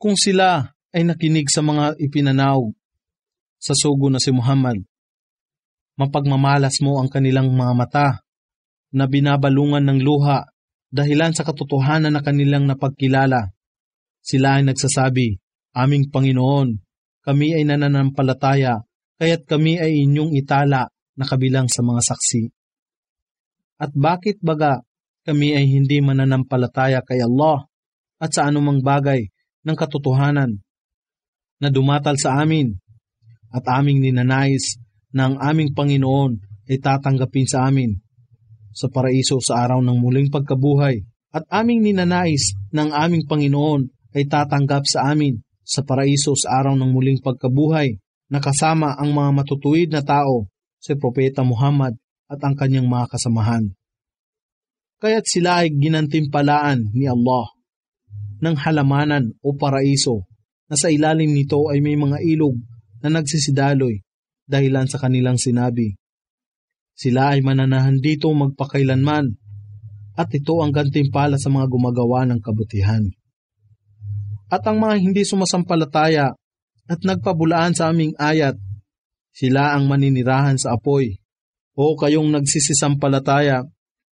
Kung sila ay nakinig sa mga ipinanaw sa sugo na si Muhammad, mapagmamalas mo ang kanilang mga mata na binabalungan ng luha dahilan sa katotohanan na kanilang napagkilala. Sila ay nagsasabi, "Aming Panginoon, kami ay nananampalataya, kaya't kami ay inyong itala na kabilang sa mga saksi." At bakit baga kami ay hindi mananampalataya kay Allah at sa anumang bagay ng katotohanan na dumatal sa amin, at aming ninanais na ang aming Panginoon ay tatanggapin sa amin sa paraiso sa araw ng muling pagkabuhay, at aming ninanais na ang aming Panginoon ay tatanggap sa amin sa paraiso sa araw ng muling pagkabuhay na kasama ang mga matutuwid na tao, si Propeta Muhammad at ang kanyang mga kasamahan. Kaya't sila ay ginantimpalaan ni Allah ng halamanan o paraiso na sa ilalim nito ay may mga ilog na nagsisidaloy dahilan sa kanilang sinabi, "Sila ay mananahan dito magpakailanman, at ito ang gantimpala sa mga gumagawa ng kabutihan." At ang mga hindi sumasampalataya at nagpabulaan sa aming ayat, sila ang maninirahan sa apoy. O kayong nagsisisampalataya,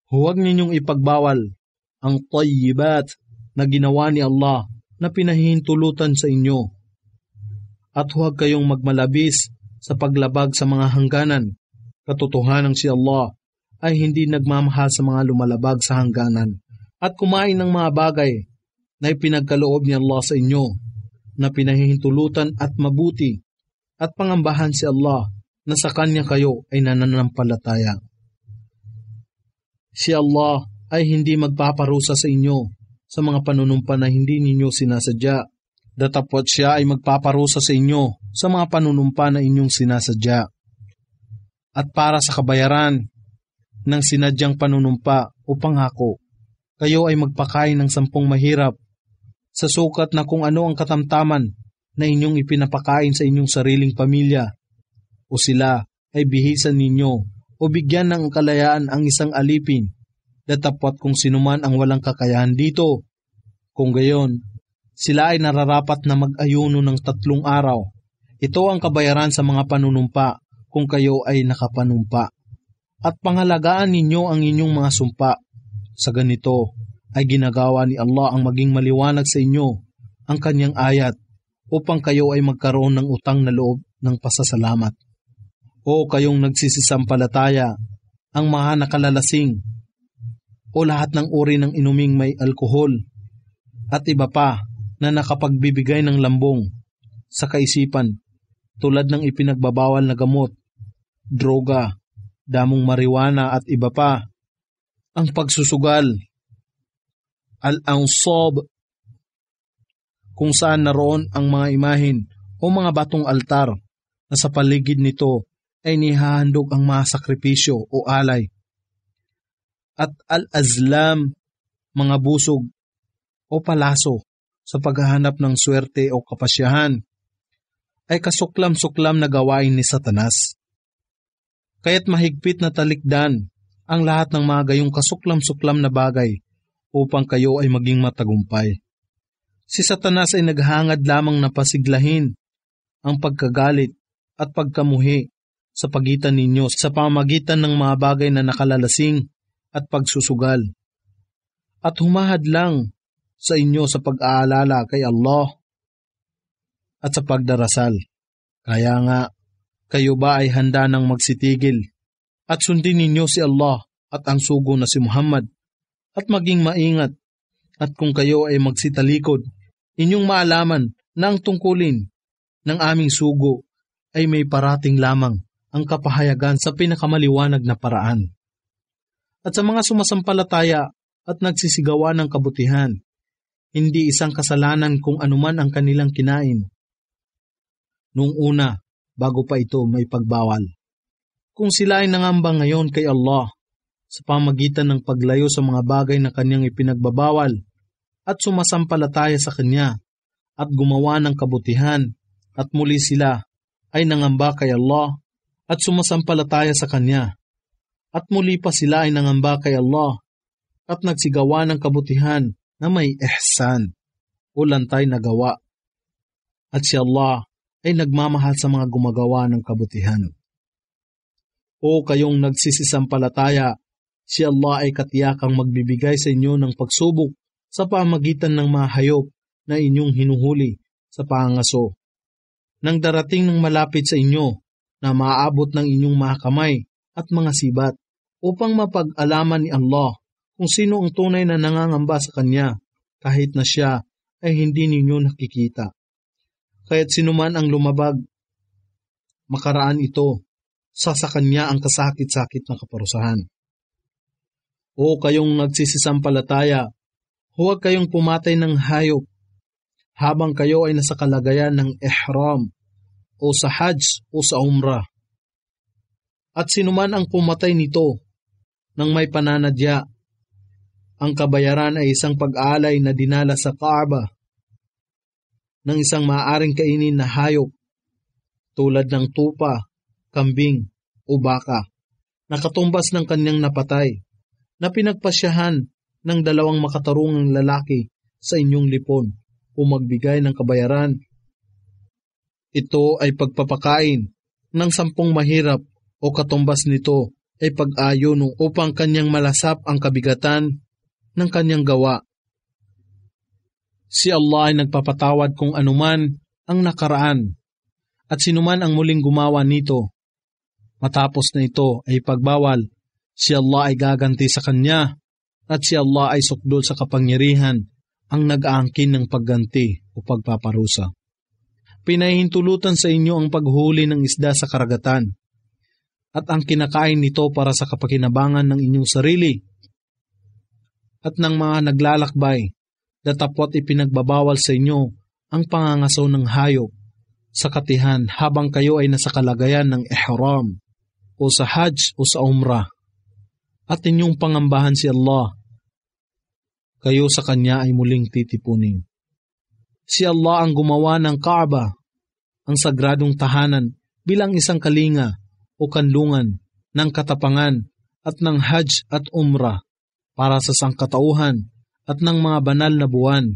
huwag ninyong ipagbawal ang tayyibat na ginawa ni Allah na pinahihintulutan sa inyo. At huwag kayong magmalabis sa paglabag sa mga hangganan. Katotohanan si Allah ay hindi nagmamahal sa mga lumalabag sa hangganan at kumain ng mga bagay na ipinagkaloob ni Allah sa inyo na pinahihintulutan at mabuti, at pangambahan si Allah na sa Kanya kayo ay nananampalataya. Si Allah ay hindi magpaparusa sa inyo sa mga panunumpa na hindi ninyo sinasadya, datapwat Siya ay magpaparusa sa inyo sa mga panunumpa na inyong sinasadya. At para sa kabayaran ng sinadyang panunumpa o pangako, kayo ay magpakain ng 10 mahirap sa sukat na kung ano ang katamtaman na inyong ipinapakain sa inyong sariling pamilya, o sila ay bihisan ninyo o bigyan ng kalayaan ang isang alipin, datapwat kung sinuman ang walang kakayahan dito. Kung gayon, sila ay nararapat na mag-ayuno ng 3 araw. Ito ang kabayaran sa mga panunumpa kung kayo ay nakapanumpa. At pangalagaan ninyo ang inyong mga sumpa. Sa ganito ay ginagawa ni Allah ang maging maliwanag sa inyo ang Kanyang ayat upang kayo ay magkaroon ng utang na loob ng pasasalamat. O kayong nagsisisampalataya, ang mga nakalalasing o lahat ng uri ng inuming may alkohol at iba pa na nakapagbibigay ng lambong sa kaisipan tulad ng ipinagbabawal na gamot, droga, damong marijuana at iba pa, ang pagsusugal, al-ansab, kung saan naroon ang mga imahin o mga batong altar na sa paligid nito ay nihahandog ang mga sakripisyo o alay, at al-azlam, mga busog o palaso sa paghahanap ng swerte o kapasyahan, ay kasuklam-suklam na gawain ni Satanas. Kaya't mahigpit na talikdan ang lahat ng mga gayong kasuklam-suklam na bagay upang kayo ay maging matagumpay. Si Satanas ay naghangad lamang na pasiglahin ang pagkagalit at pagkamuhi sa pagitan ninyo sa pamamagitan ng mga bagay na nakalalasing at pagsusugal, at humahad lang sa inyo sa pag-aalala kay Allah at sa pagdarasal. Kaya nga, kayo ba ay handa nang magsitigil at sundin ninyo si Allah at ang sugo na si Muhammad, at maging maingat, at kung kayo ay magsitalikod, inyong maalaman na ang tungkulin ng aming sugo ay may parating lamang ang kapahayagan sa pinakamaliwanag na paraan. At sa mga sumasampalataya at nagsisigawa ng kabutihan, hindi isang kasalanan kung anuman ang kanilang kinain noong una, bago pa ito may pagbawal. Kung sila ay nangamba ngayon kay Allah sa pamagitan ng paglayo sa mga bagay na Kanyang ipinagbabawal at sumasampalataya sa Kanya at gumawa ng kabutihan, at muli sila ay nangamba kay Allah at sumasampalataya sa Kanya, at muli pa sila ay nangamba kay Allah at nagsigawa ng kabutihan na may ihsan o lantay na gawa, at si Allah ay nagmamahal sa mga gumagawa ng kabutihan. O kayong nagsisisampalataya, si Allah ay katiyakang magbibigay sa inyo ng pagsubok sa pamagitan ng mga hayop na inyong hinuhuli sa pangangaso. Nang darating ng malapit sa inyo na maaabot ng inyong mga kamay at mga sibat upang mapag-alaman ni Allah kung sino ang tunay na nangangamba sa Kanya kahit na siya ay hindi ninyo nakikita. Kaya't sinuman ang lumabag, makaraan ito sa Kanya ang kasakit-sakit na kaparusahan. O kayong nagsisisampalataya, huwag kayong pumatay ng hayop habang kayo ay nasa kalagayan ng ihram o sa hajj o sa umrah. At sinuman ang pumatay nito nang may pananadya, ang kabayaran ay isang pag-aalay na dinala sa Kaaba ng isang maaaring kainin na hayop tulad ng tupa, kambing o baka na katumbas ng kanyang napatay na pinagpasyahan ng 2 makatarungang lalaki sa inyong lipon o magbigay ng kabayaran. Ito ay pagpapakain ng 10 mahirap o katumbas nito ay pag-ayon upang kanyang malasap ang kabigatan ng kanyang gawa. Si Allah ay nagpapatawad kung anuman ang nakaraan at sinuman ang muling gumawa nito. Matapos na ito ay pagbawal, si Allah ay gaganti sa kanya at si Allah ay sukdol sa kapangyarihan ang nag-aangkin ng pagganti o pagpaparusa. Pinahintulutan sa inyo ang paghuli ng isda sa karagatan at ang kinakain nito para sa kapakinabangan ng inyong sarili at ng mga naglalakbay, datapwat ipinagbabawal sa inyo ang pangangasaw ng hayop sa katihan habang kayo ay nasa kalagayan ng ihram o sa hajj o sa umrah at inyong pangambahan si Allah. Kayo sa Kanya ay muling titipunin. Si Allah ang gumawa ng Kaaba, ang sagradong tahanan bilang isang kalinga o kanlungan ng katapangan at ng hajj at umrah para sa sangkatauhan at ng mga banal na buwan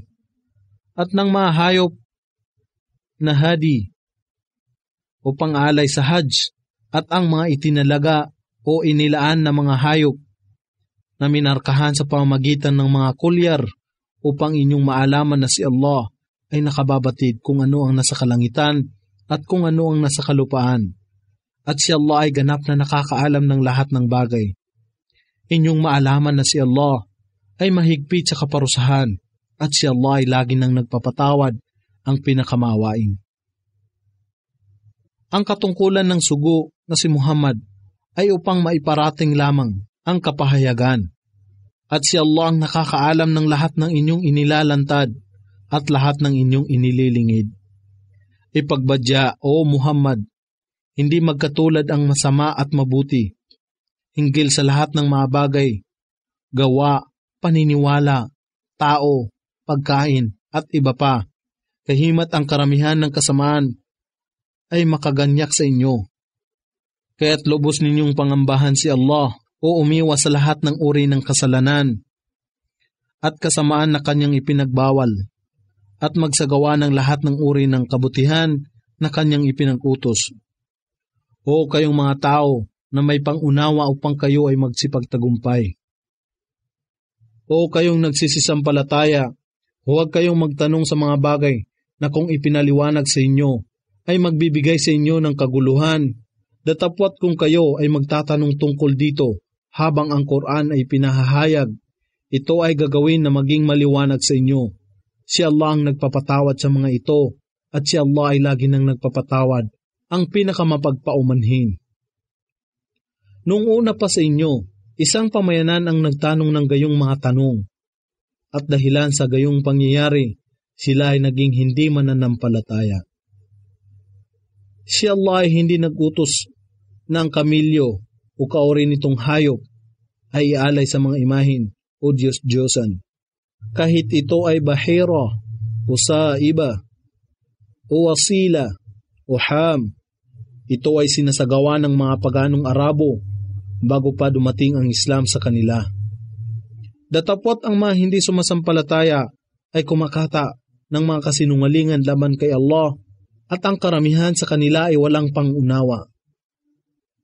at ng mga hayop na hadi o pang-alay sa hajj at ang mga itinalaga o inilaan na mga hayop na minarkahan sa pamamagitan ng mga kulyar upang inyong maalaman na si Allah ay nakababatid kung ano ang nasa kalangitan at kung ano ang nasa kalupaan. At si Allah ay ganap na nakakaalam ng lahat ng bagay. Inyong maalaman na si Allah ay mahigpit sa kaparusahan at si Allah ay lagi nang nagpapatawad ang pinakamaawain. Ang katungkulan ng sugo na si Muhammad ay upang maiparating lamang ang kapahayagan. At si Allah ang nakakaalam ng lahat ng inyong inilalantad at lahat ng inyong inililingid. Ipagbadya, O Muhammad, hindi magkatulad ang masama at mabuti, hinggil sa lahat ng mga bagay, gawa, paniniwala, tao, pagkain, at iba pa. Kahimat ang karamihan ng kasamaan ay makaganyak sa inyo. Kaya't lubos ninyong pangambahan si Allah o umiwas sa lahat ng uri ng kasalanan at kasamaan na kanyang ipinagbawal at magsagawa ng lahat ng uri ng kabutihan na kanyang ipinag-utos. O kayong mga tao na may pangunawa upang kayo ay magsipagtagumpay. O kayong nagsisisampalataya, huwag kayong magtanong sa mga bagay na kung ipinaliwanag sa inyo ay magbibigay sa inyo ng kaguluhan, datapwat kung kayo ay magtatanong tungkol dito habang ang Quran ay pinahahayag, ito ay gagawin na maging maliwanag sa inyo. Si Allah ang nagpapatawad sa mga ito at si Allah ay lagi nang nagpapatawad, ang pinakamapagpaumanhin. Noong una pa sa inyo, isang pamayanan ang nagtanong ng gayong mga tanong at dahilan sa gayong pangyayari, sila ay naging hindi mananampalataya. Si Allah ay hindi nag-utos ng kamilyo o kauri nitong hayop ay ialay sa mga imahin o Diyos-Diyosan. Kahit ito ay bahira o saiba o wasila o ham, ito ay sinasagawa ng mga paganong Arabo bago pa dumating ang Islam sa kanila. Datapwat ang mga hindi sumasampalataya ay kumakata ng mga kasinungalingan laban kay Allah at ang karamihan sa kanila ay walang pangunawa.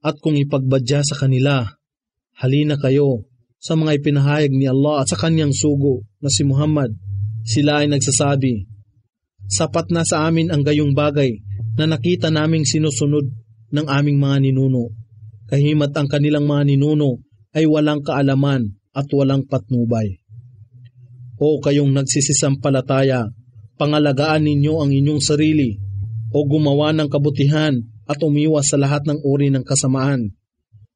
At kung ipagbadya sa kanila, halina kayo sa mga ipinahayag ni Allah at sa kanyang sugo na si Muhammad, sila ay nagsasabi, sapat na sa amin ang gayong bagay na nakita naming sinusunod ng aming mga ninuno. Kahimat ang kanilang mga ninuno ay walang kaalaman at walang patnubay. O kayong nagsisisampalataya, pangalagaan ninyo ang inyong sarili o gumawa ng kabutihan at umiwas sa lahat ng uri ng kasamaan.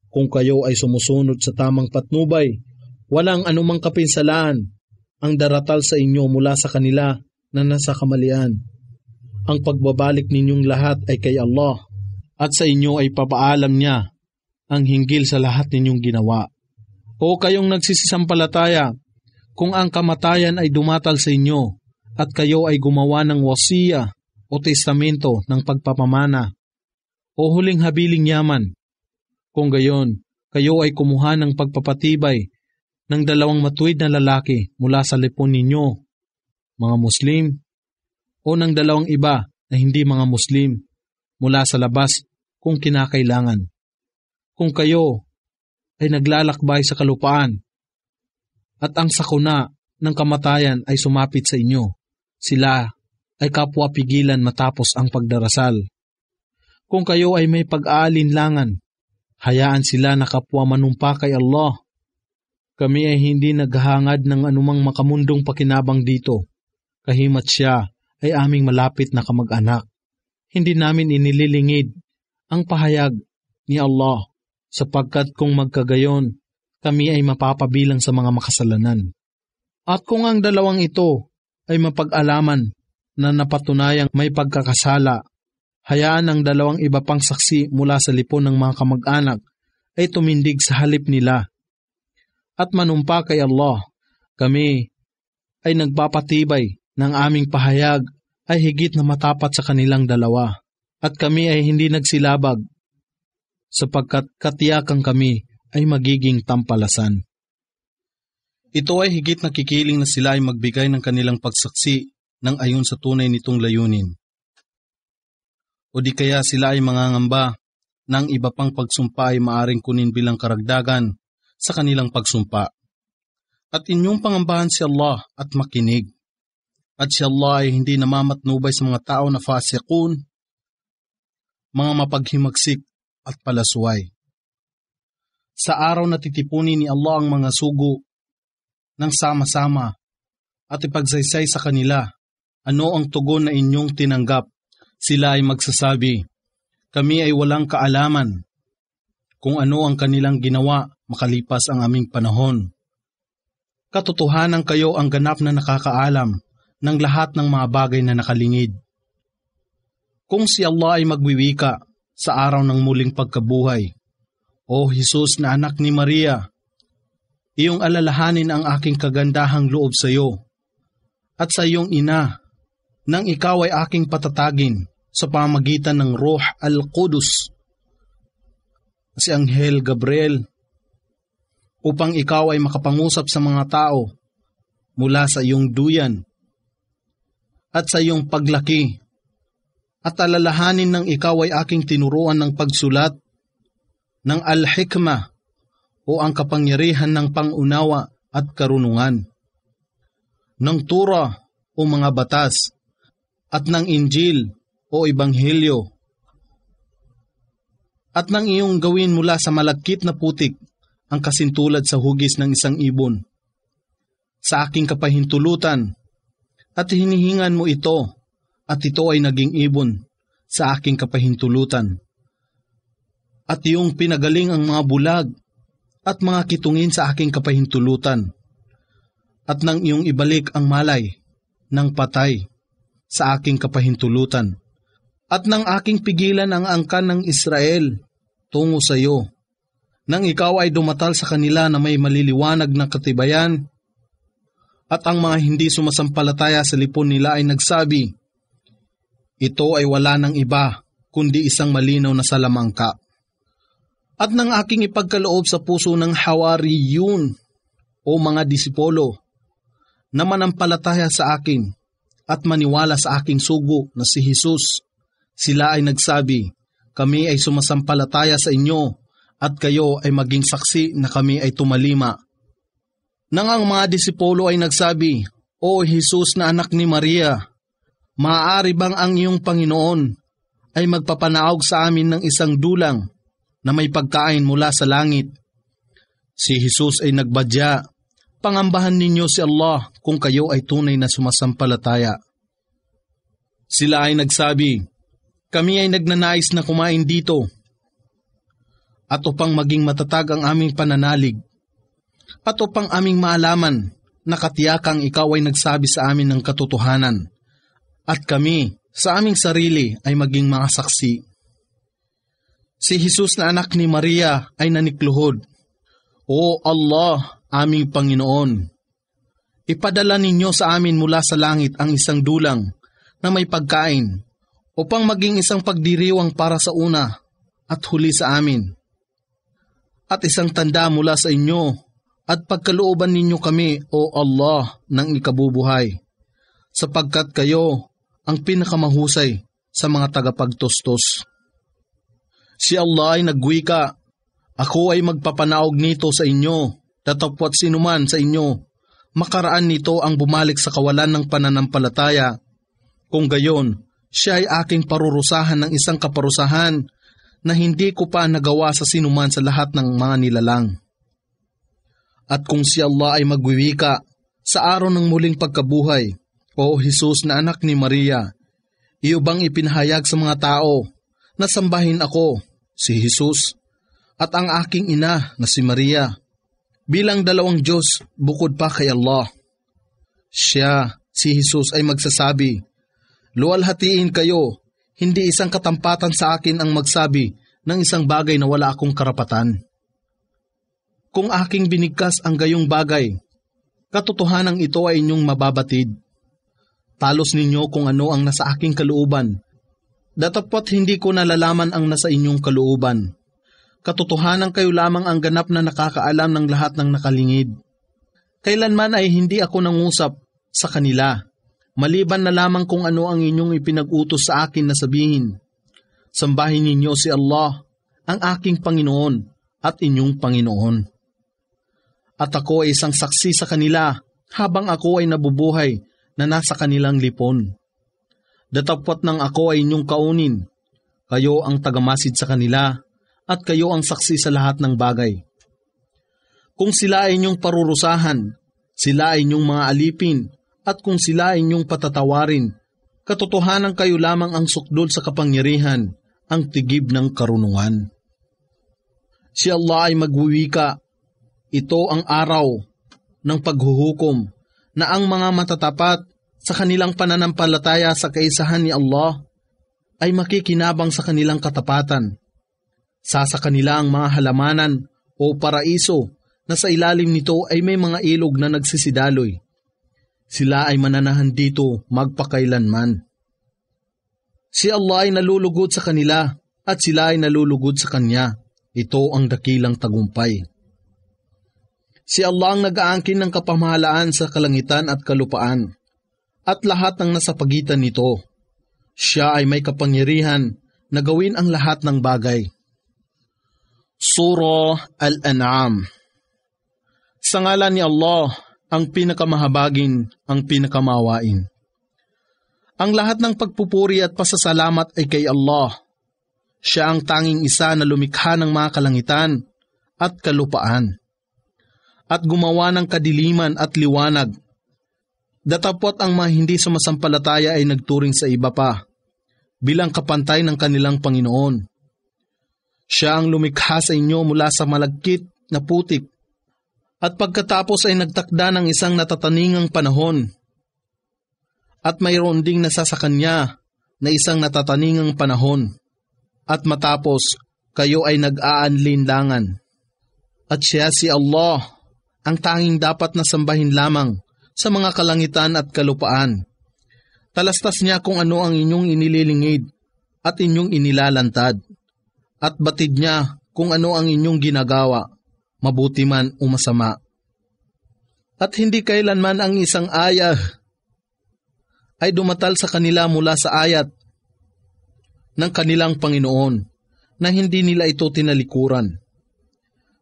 Kung kayo ay sumusunod sa tamang patnubay, walang anumang kapinsalaan ang daratal sa inyo mula sa kanila na nasa kamalian. Ang pagbabalik ninyong lahat ay kay Allah at sa inyo ay papaalam niya ang hinggil sa lahat ninyong ginawa. O kayong nagsisisampalataya, kung ang kamatayan ay dumatal sa inyo at kayo ay gumawa ng wasiya o testamento ng pagpapamana o huling habiling yaman, kung gayon, kayo ay kumuha ng pagpapatibay ng 2 matuwid na lalaki mula sa lipon ninyo, mga Muslim, o ng 2 iba na hindi mga Muslim mula sa labas kung kinakailangan. Kung kayo ay naglalakbay sa kalupaan at ang sakuna ng kamatayan ay sumapit sa inyo, sila ay kapwa pigilan matapos ang pagdarasal. Kung kayo ay may pag-aalinlangan, hayaan sila na kapwa manumpa kay Allah. Kami ay hindi naghahangad ng anumang makamundong pakinabang dito. Kahimat siya ay aming malapit na kamag-anak. Hindi namin inililingid ang pahayag ni Allah, sapagkat kung magkagayon, kami ay mapapabilang sa mga makasalanan. At kung ang 2 ito ay mapag-alaman na napatunayang may pagkakasala, hayaan ang 2 iba pang saksi mula sa lipon ng mga kamag-anak ay tumindig sa halip nila. At manumpa kay Allah, kami ay nagpapatibay ng aming pahayag ay higit na matapat sa kanilang 2, at kami ay hindi nagsilabag, sapagkat katiyakan kami ay magiging tampalasan. Ito ay higit na kikiling na sila ay magbigay ng kanilang pagsaksi ng ayon sa tunay nitong layunin. O di kaya sila ay mangangamba na ang iba pang pagsumpa ay maaring kunin bilang karagdagan sa kanilang pagsumpa. At inyong pangambahan si Allah at makinig. At si Allah ay hindi namamatnubay sa mga tao na fasiqun, mga mapaghimagsik at palasway. Sa araw na titipunin ni Allah ang mga sugo ng sama-sama at ipagsaysay sa kanila, ano ang tugon na inyong tinanggap? Sila ay magsasabi, kami ay walang kaalaman kung ano ang kanilang ginawa makalipas ang aming panahon. Katotohanan kayo ang ganap na nakakaalam ng lahat ng mga bagay na nakalingid. Kung si Allah ay magwiwika sa araw ng muling pagkabuhay, O Jesus na anak ni Maria, iyong alalahanin ang aking kagandahang loob sa iyo at sa iyong ina nang ikaw ay aking patatagin sa pamagitan ng Ruh al-Qudus, si Anghel Gabriel, upang ikaw ay makapangusap sa mga tao mula sa iyong duyan at sa iyong paglaki, at alalahanin ng ikaw ay aking tinuruan ng pagsulat ng al-hikmah o ang kapangyarihan ng pangunawa at karunungan, ng Torah o mga batas, at ng Injil o Ebanghelyo, at nang iyong gawin mula sa malagkit na putik ang kasintulad sa hugis ng isang ibon, sa aking kapahintulutan, at hinihingan mo ito, at ito ay naging ibon sa aking kapahintulutan. At iyong pinagaling ang mga bulag at mga kitungin sa aking kapahintulutan, at nang iyong ibalik ang malay ng patay sa aking kapahintulutan, at nang aking pigilan ang angkan ng Israel tungo sa iyo, nang ikaw ay dumatal sa kanila na may maliliwanag na katibayan, at ang mga hindi sumasampalataya sa lipon nila ay nagsabi, ito ay wala ng iba kundi isang malinaw na salamangka. At nang aking ipagkaloob sa puso ng Hawariyun o mga disipolo na manampalataya sa akin at maniwala sa aking sugo na si Jesus, Sila ay nagsabi, kami ay sumasampalataya sa inyo at kayo ay maging saksi na kami ay tumalima. Nang ang mga disipulo ay nagsabi, O Jesus na anak ni Maria, maaari bang ang iyong Panginoon ay magpapanaog sa amin ng isang dulang na may pagkain mula sa langit? Si Jesus ay nagbadya, pangambahan ninyo si Allah kung kayo ay tunay na sumasampalataya. Sila ay nagsabi, kami ay nagnanais na kumain dito at upang maging matatag ang aming pananalig at upang aming maalaman na katiyakang ikaw ay nagsabi sa amin ng katotohanan at kami sa aming sarili ay maging mga saksi. Si Jesus na anak ni Maria ay nanikluhod, O Allah, aming Panginoon, ipadala ninyo sa amin mula sa langit ang isang dulang na may pagkain upang maging isang pagdiriwang para sa una at huli sa amin, at isang tanda mula sa inyo at pagkalooban ninyo kami, O Allah, ng ikabubuhay, sapagkat kayo ang pinakamahusay sa mga tagapagtustos. Si Allah ay nagwika, ako ay magpapanaog nito sa inyo, datapwat sinuman sa inyo, makaraan nito ang bumalik sa kawalan ng pananampalataya. Kung gayon, siya ay aking parurusahan ng isang kaparusahan na hindi ko pa nagawa sa sinuman sa lahat ng mga nilalang. At kung si Allah ay magwiwika sa araw ng muling pagkabuhay, O Jesus na anak ni Maria, iyo bang ipinahayag sa mga tao na sambahin ako, si Jesus, at ang aking ina na si Maria, bilang dalawang Diyos bukod pa kay Allah? Siya, si Jesus, ay magsasabi, luwalhatiin kayo, hindi isang katampatan sa akin ang magsabi ng isang bagay na wala akong karapatan. Kung aking binigkas ang gayong bagay, katotohanan ito ay inyong mababatid. Talos ninyo kung ano ang nasa aking kalooban, datapwat hindi ko nalalaman ang nasa inyong kalooban. Katotohanan kayo lamang ang ganap na nakakaalam ng lahat ng nakalingid. Kailanman ay hindi ako nangusap sa kanila, maliban na lamang kung ano ang inyong ipinag-utos sa akin na sabihin. Sambahin ninyo si Allah, ang aking Panginoon at inyong Panginoon. At ako ay isang saksi sa kanila habang ako ay nabubuhay na nasa kanilang lipon. Datapwat nang ako ay inyong kaunin, kayo ang tagamasid sa kanila at kayo ang saksi sa lahat ng bagay. Kung sila ay inyong parurusahan, sila ay inyong mga alipin, at kung sila ay inyong patatawarin, katotohanan kayo lamang ang sukdol sa kapangyarihan, ang tigib ng karunungan. Si Allah ay magwiwika, ito ang araw ng paghuhukom, na ang mga matatapat sa kanilang pananampalataya sa kaisahan ni Allah ay makikinabang sa kanilang katapatan. Sa kanila ang mga halamanan o paraiso na sa ilalim nito ay may mga ilog na nagsisidaloy. Sila ay mananahan dito magpakailanman. Si Allah ay nalulugod sa kanila at sila ay nalulugod sa Kanya. Ito ang dakilang tagumpay. Si Allah ang nag-aangkin ng kapamahalaan sa kalangitan at kalupaan, at lahat ng nasa pagitan nito. Siya ay may kapangyarihan na gawin ang lahat ng bagay. Surah Al-An'am. Sa ngalan ni Allah, ang pinakamahabagin, ang pinakamawain. Ang lahat ng pagpupuri at pasasalamat ay kay Allah. Siya ang tanging isa na lumikha ng mga kalangitan at kalupaan, at gumawa ng kadiliman at liwanag. Datapwat ang mga hindi sumasampalataya ay nagturing sa iba pa, bilang kapantay ng kanilang Panginoon. Siya ang lumikha sa inyo mula sa malagkit na putik, at pagkatapos ay nagtakda ng isang natataningang panahon, at mayroon ding nasa sa kanya na isang natataningang panahon, at matapos kayo ay nag-aanlinlangan. At siya si Allah, ang tanging dapat na sambahin lamang sa mga kalangitan at kalupaan. Talastas niya kung ano ang inyong inililingid at inyong inilalantad, at batid niya kung ano ang inyong ginagawa, mabuti man o masama. At hindi kailanman ang isang ayah ay dumatal sa kanila mula sa ayat, ng kanilang Panginoon na hindi nila ito tinalikuran.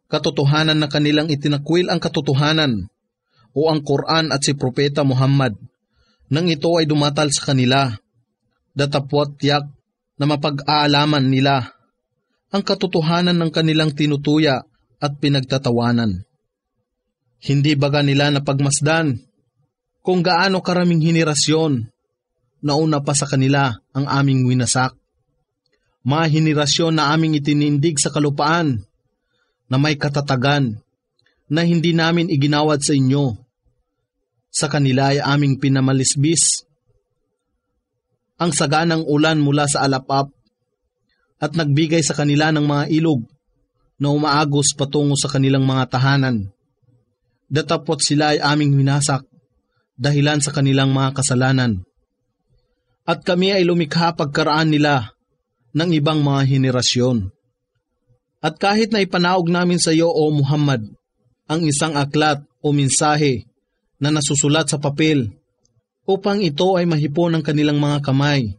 Katotohanan na kanilang itinakwil ang katotohanan o ang Quran at si Propeta Muhammad nang ito ay dumatal sa kanila, datapwat tiyak na mapag-aalaman nila ang katotohanan ng kanilang tinutuya at pinagtatawanan. Hindi baga nila napagmasdan kung gaano karaming henerasyon na una pa sa kanila ang aming winasak. Mga henerasyon na aming itinindig sa kalupaan na may katatagan na hindi namin iginawad sa inyo. Sa kanila ay aming pinamalisbis ang saganang ulan mula sa alapap at nagbigay sa kanila ng mga ilog na umaagos patungo sa kanilang mga tahanan. Datapot sila ay aming winasak dahilan sa kanilang mga kasalanan. At kami ay lumikha pagkaraan nila ng ibang mga henerasyon. At kahit na ipanaog namin sa iyo, O Muhammad, ang isang aklat o mensahe na nasusulat sa papel upang ito ay mahipon ng kanilang mga kamay,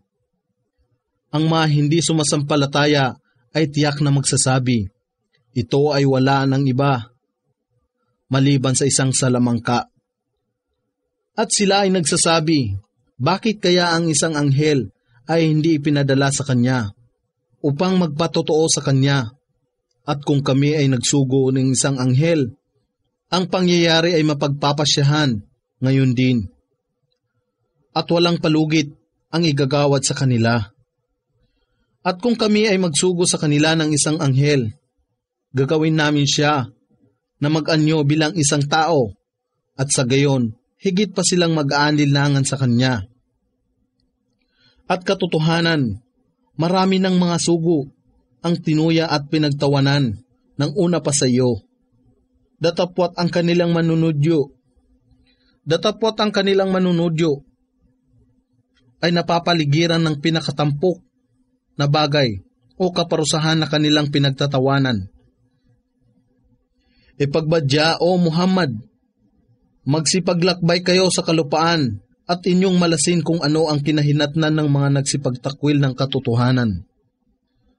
ang mga hindi sumasampalataya ay tiyak na magsasabi, ito ay wala ng iba maliban sa isang salamangka. At sila ay nagsasabi, bakit kaya ang isang anghel ay hindi ipinadala sa kanya upang magpatotoo sa kanya? At kung kami ay nagsugo ng isang anghel, ang pangyayari ay mapagpapasyahan ngayon din. At walang palugit ang igagawad sa kanila. At kung kami ay magsugo sa kanila ng isang anghel, gagawin namin siya na mag-anyo bilang isang tao, at sa gayon, higit pa silang mag-aanlinlangan sa kanya. At katotohanan, marami ng mga sugo ang tinuya at pinagtawanan ng una pa sa iyo. Datapwat ang kanilang manunudyo. Datapwat ang kanilang manunudyo ay napapaligiran ng pinakatampok na bagay o kaparusahan na kanilang pinagtatawanan. Ipagbadya, O Muhammad, magsipaglakbay kayo sa kalupaan at inyong malasin kung ano ang kinahinatnan ng mga nagsipagtakwil ng katotohanan.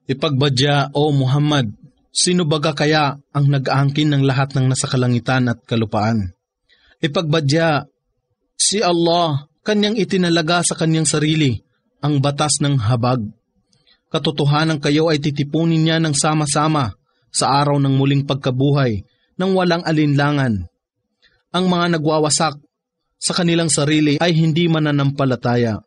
Ipagbadya, O Muhammad, sino baga kaya ang nag-aangkin ng lahat ng nasa kalangitan at kalupaan? Ipagbadya, si Allah, kanyang itinalaga sa kanyang sarili ang batas ng habag. Katotohanan kayo ay titipunin niya ng sama-sama sa araw ng muling pagkabuhay ng walang alinlangan. Ang mga nagwawasak sa kanilang sarili ay hindi mananampalataya.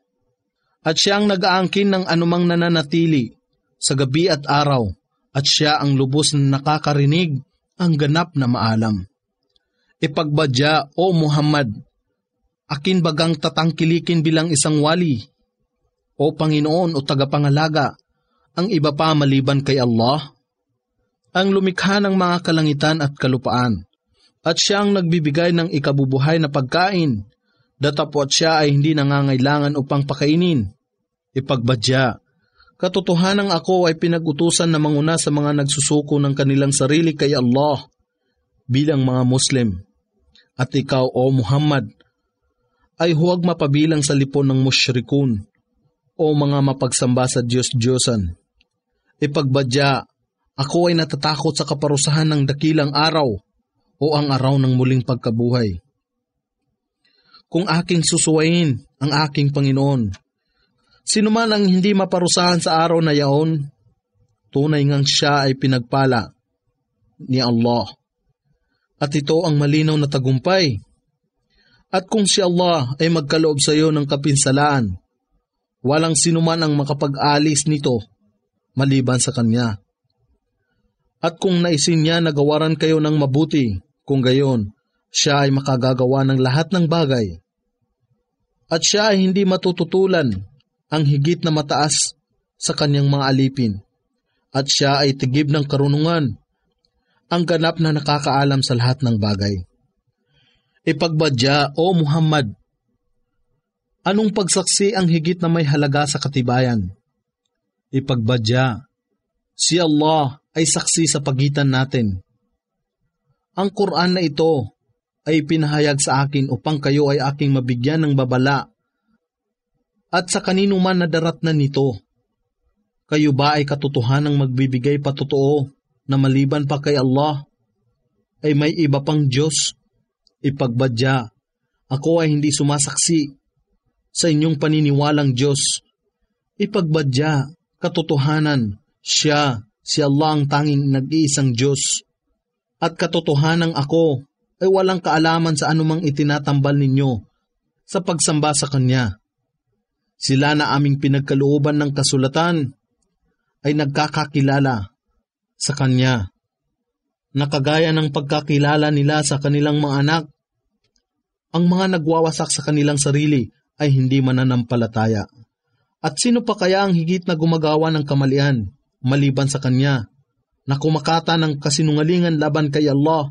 At siya ang nag-aangkin ng anumang nananatili sa gabi at araw, at siya ang lubos na nakakarinig ang ganap na maalam. Ipagbadya, O Muhammad, akin bagang tatangkilikin bilang isang wali, o Panginoon o tagapangalaga, ang iba pa maliban kay Allah? Ang lumikha ng mga kalangitan at kalupaan, at siya ang nagbibigay ng ikabubuhay na pagkain, datapwat siya ay hindi nangangailangan upang pakainin. Ipagbadya, katotohanang ako ay pinag-utusan na manguna sa mga nagsusuko ng kanilang sarili kay Allah bilang mga Muslim. At ikaw, O Muhammad, ay huwag mapabilang sa lipon ng musyrikun o mga mapagsamba sa Diyos-Diyosan. Ipagbadya, ako ay natatakot sa kaparusahan ng dakilang araw o ang araw ng muling pagkabuhay. Kung aking susuwayin ang aking Panginoon, sino man ang hindi maparusahan sa araw na yaon, tunay ngang siya ay pinagpala ni Allah. At ito ang malinaw na tagumpay. At kung si Allah ay magkaloob sa iyo ng kapinsalaan, walang sino man ang makapag-alis nito maliban sa Kanya. At kung naisin niya na gawaran kayo ng mabuti, kung gayon, siya ay makagagawa ng lahat ng bagay. At siya ay hindi matututulan ang higit na mataas sa kanyang mga alipin. At siya ay tigib ng karunungan, ang ganap na nakakaalam sa lahat ng bagay. Ipagbadya, O Muhammad, anong pagsaksi ang higit na may halaga sa katibayan? Ipagbadya, si Allah ay saksi sa pagitan natin. Ang Quran na ito ay pinahayag sa akin upang kayo ay aking mabigyan ng babala at sa kanino man na darat na nito. Kayo ba ay katotohanang magbibigay patotoo na maliban pa kay Allah ay may iba pang Diyos? Ipagbadya, ako ay hindi sumasaksi sa inyong paniniwalang Diyos. Ipagbadya, katotohanan, siya, si Allah ang tanging nag-iisang Diyos. At katotohanang ako ay walang kaalaman sa anumang itinatambal ninyo sa pagsamba sa Kanya. Sila na aming pinagkalooban ng kasulatan ay nagkakakilala sa Kanya, na kagaya ng pagkakilala nila sa kanilang mga anak. Ang mga nagwawasak sa kanilang sarili ay hindi mananampalataya. At sino pa kaya ang higit na gumagawa ng kamalian maliban sa Kanya, na kumakata ng kasinungalingan laban kay Allah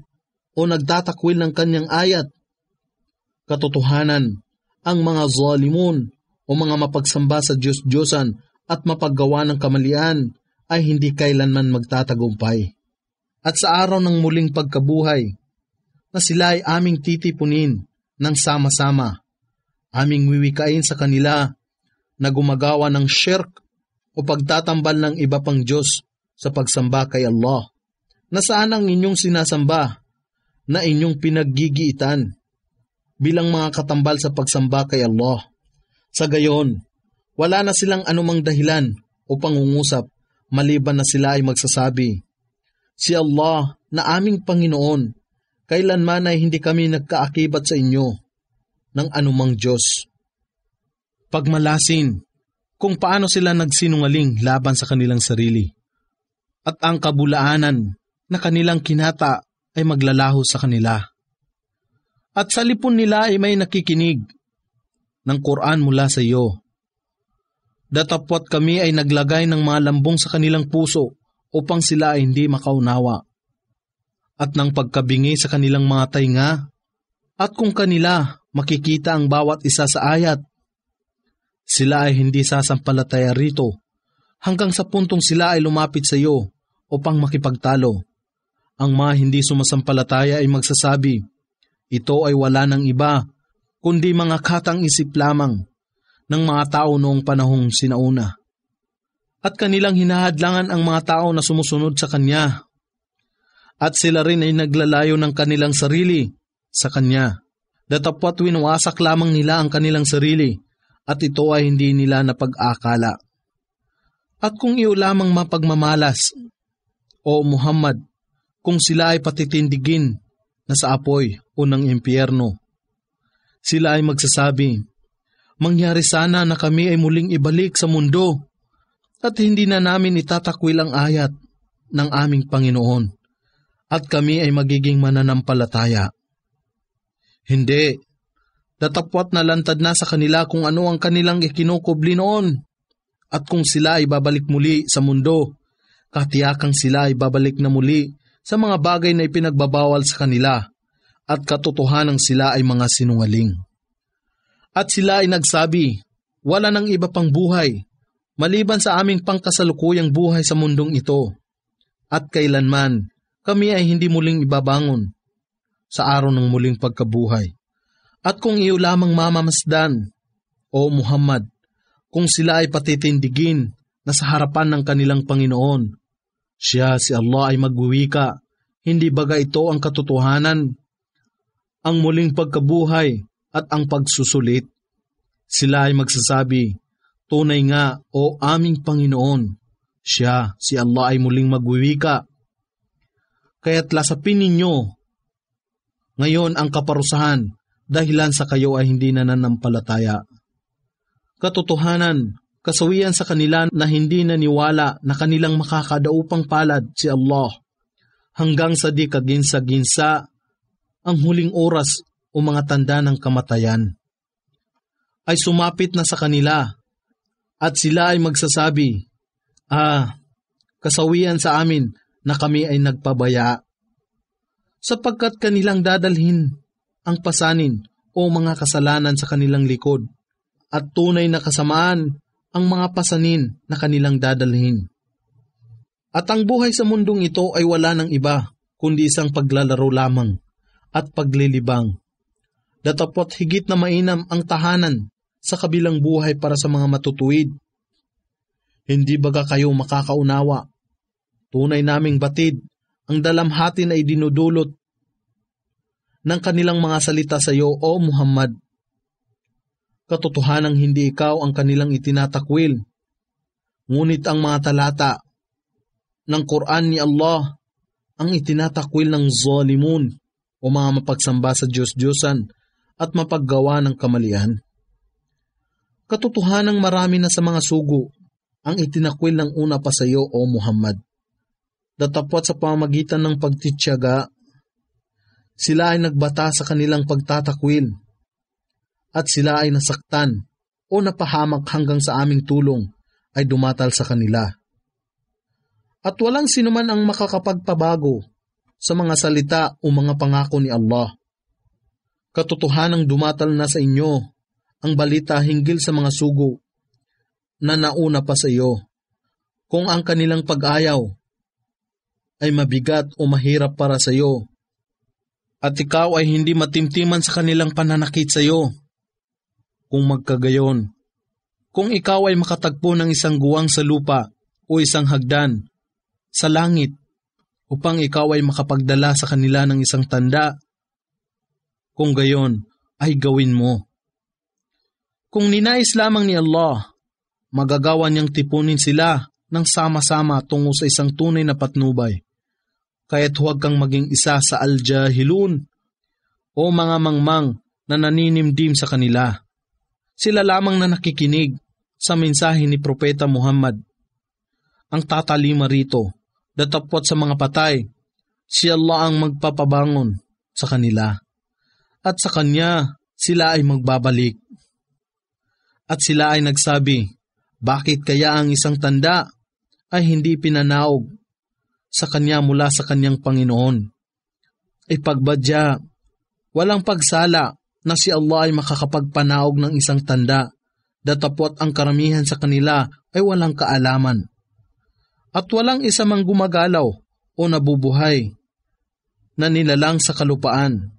o nagtatakwil ng Kanyang ayat? Katotohanan, ang mga zalimun o mga mapagsamba sa Diyos-Diyosan at mapaggawa ng kamalian ay hindi kailanman magtatagumpay. At sa araw ng muling pagkabuhay, na sila ay aming titipunin ng sama-sama, aming wiwikain sa kanila na gumagawa ng shirk o pagtatambal ng iba pang Diyos sa pagsamba kay Allah. Nasaan ang inyong sinasamba na inyong pinaggigiitan bilang mga katambal sa pagsamba kay Allah? Sa gayon, wala na silang anumang dahilan o pangungusap maliban na sila ay magsasabi, si Allah na aming Panginoon, kailanman ay hindi kami nagkaakibat sa inyo ng anumang Diyos. Pagmalasin kung paano sila nagsinungaling laban sa kanilang sarili, at ang kabulaanan na kanilang kinata ay maglalaho sa kanila. At sa lipon nila ay may nakikinig ng Quran mula sa iyo. Datapwat kami ay naglagay ng mga lambong sa kanilang puso upang sila ay hindi makaunawa, at ng pagkabingi sa kanilang mga tainga, at kung kanila makikita ang bawat isa sa ayat, sila ay hindi sasampalataya rito hanggang sa puntong sila ay lumapit sa iyo upang makipagtalo. Ang mga hindi sumasampalataya ay magsasabi, ito ay wala ng iba kundi mga katang isip lamang ng mga tao noong panahong sinauna. At kanilang hinahadlangan ang mga tao na sumusunod sa Kanya. At sila rin ay naglalayo ng kanilang sarili sa Kanya. Datapwat winawasak lamang nila ang kanilang sarili, at ito ay hindi nila napag-akala. At kung iyo lamang mapagmamalas, o Muhammad, kung sila ay patitindigin na sa apoy o ng impyerno, sila ay magsasabi, mangyari sana na kami ay muling ibalik sa mundo at hindi na namin itatakwil ang ayat ng aming Panginoon at kami ay magiging mananampalataya. Hindi, datapwat na lantad na sa kanila kung ano ang kanilang ikinukubli noon, at kung sila ay babalik muli sa mundo, katiyakang sila ay babalik na muli sa mga bagay na ipinagbabawal sa kanila, at katotohanang sila ay mga sinungaling. At sila ay nagsabi, wala nang iba pang buhay, maliban sa aming pangkasalukuyang buhay sa mundong ito, at kailanman kami ay hindi muling ibabangon sa araw ng muling pagkabuhay. At kung iyo lamang mamamasdan, o Muhammad, kung sila ay patitindigin na sa harapan ng kanilang Panginoon, siya si Allah ay magwiwika, hindi baga ito ang katotohanan, ang muling pagkabuhay at ang pagsusulit? Sila ay magsasabi, tunay nga o aming Panginoon, siya si Allah ay muling magwiwika. Kaya't lasapin ninyo ngayon ang kaparusahan dahilan sa kayo ay hindi nananampalataya. Katotohanan, kasawian sa kanila na hindi naniwala na kanilang makakadaupang palad si Allah hanggang sa di kaginsa-ginsa ang huling oras o mga tanda ng kamatayan ay sumapit na sa kanila at sila ay magsasabi, kasawian sa amin na kami ay nagpabaya, sapagkat kanilang dadalhin ang pasanin o mga kasalanan sa kanilang likod, at tunay na kasamaan ang mga pasanin na kanilang dadalhin. At ang buhay sa mundong ito ay wala ng iba, kundi isang paglalaro lamang at paglilibang. Datapwat higit na mainam ang tahanan sa kabilang buhay para sa mga matutuwid. Hindi baga kayo makakaunawa? Tunay naming batid ang dalamhati na idinudulot ng kanilang mga salita sa iyo, O Muhammad. Katotohanang hindi ikaw ang kanilang itinatakwil, ngunit ang mga talata ng Quran ni Allah ang itinatakwil ng zalimun o mga mapagsamba sa Diyos-Diyosan at mapaggawa ng kamalian. Katotohanang marami na sa mga sugo ang itinakwil ng una pa sa iyo, O Muhammad. Datapwat sa pamamagitan ng pagtityaga, sila ay nagbata sa kanilang pagtatakwil at sila ay nasaktan o napahamak hanggang sa aming tulong ay dumatal sa kanila. At walang sinuman ang makakapagpabago sa mga salita o mga pangako ni Allah. Katotohanang dumatal na sa inyo ang balita hinggil sa mga sugo na nauna pa sa iyo. Kung ang kanilang pag-ayaw ay mabigat o mahirap para sa iyo, at ikaw ay hindi matimtiman sa kanilang pananakit sa iyo. Kung magkagayon, kung ikaw ay makatagpo ng isang guwang sa lupa o isang hagdan sa langit upang ikaw ay makapagdala sa kanila ng isang tanda, kung gayon ay gawin mo. Kung ninais lamang ni Allah, magagawa niyang tipunin sila ng sama-sama tungo sa isang tunay na patnubay. Kaya't huwag kang maging isa sa al-jahilun o mga mangmang na naninimdim sa kanila. Sila lamang na nakikinig sa mensahe ni Propeta Muhammad. Ang tatalima rito, datapwat sa mga patay, si Allah ang magpapabangon sa kanila. At sa Kanya, sila ay magbabalik. At sila ay nagsabi, bakit kaya ang isang tanda ay hindi pinanaog sa Kanya mula sa Kanyang Panginoon? Ipagbadya, walang pagsala na si Allah ay makakapagpanaog ng isang tanda, datapwat ang karamihan sa kanila ay walang kaalaman. At walang isa mang gumagalaw o nabubuhay na nilalang sa kalupaan.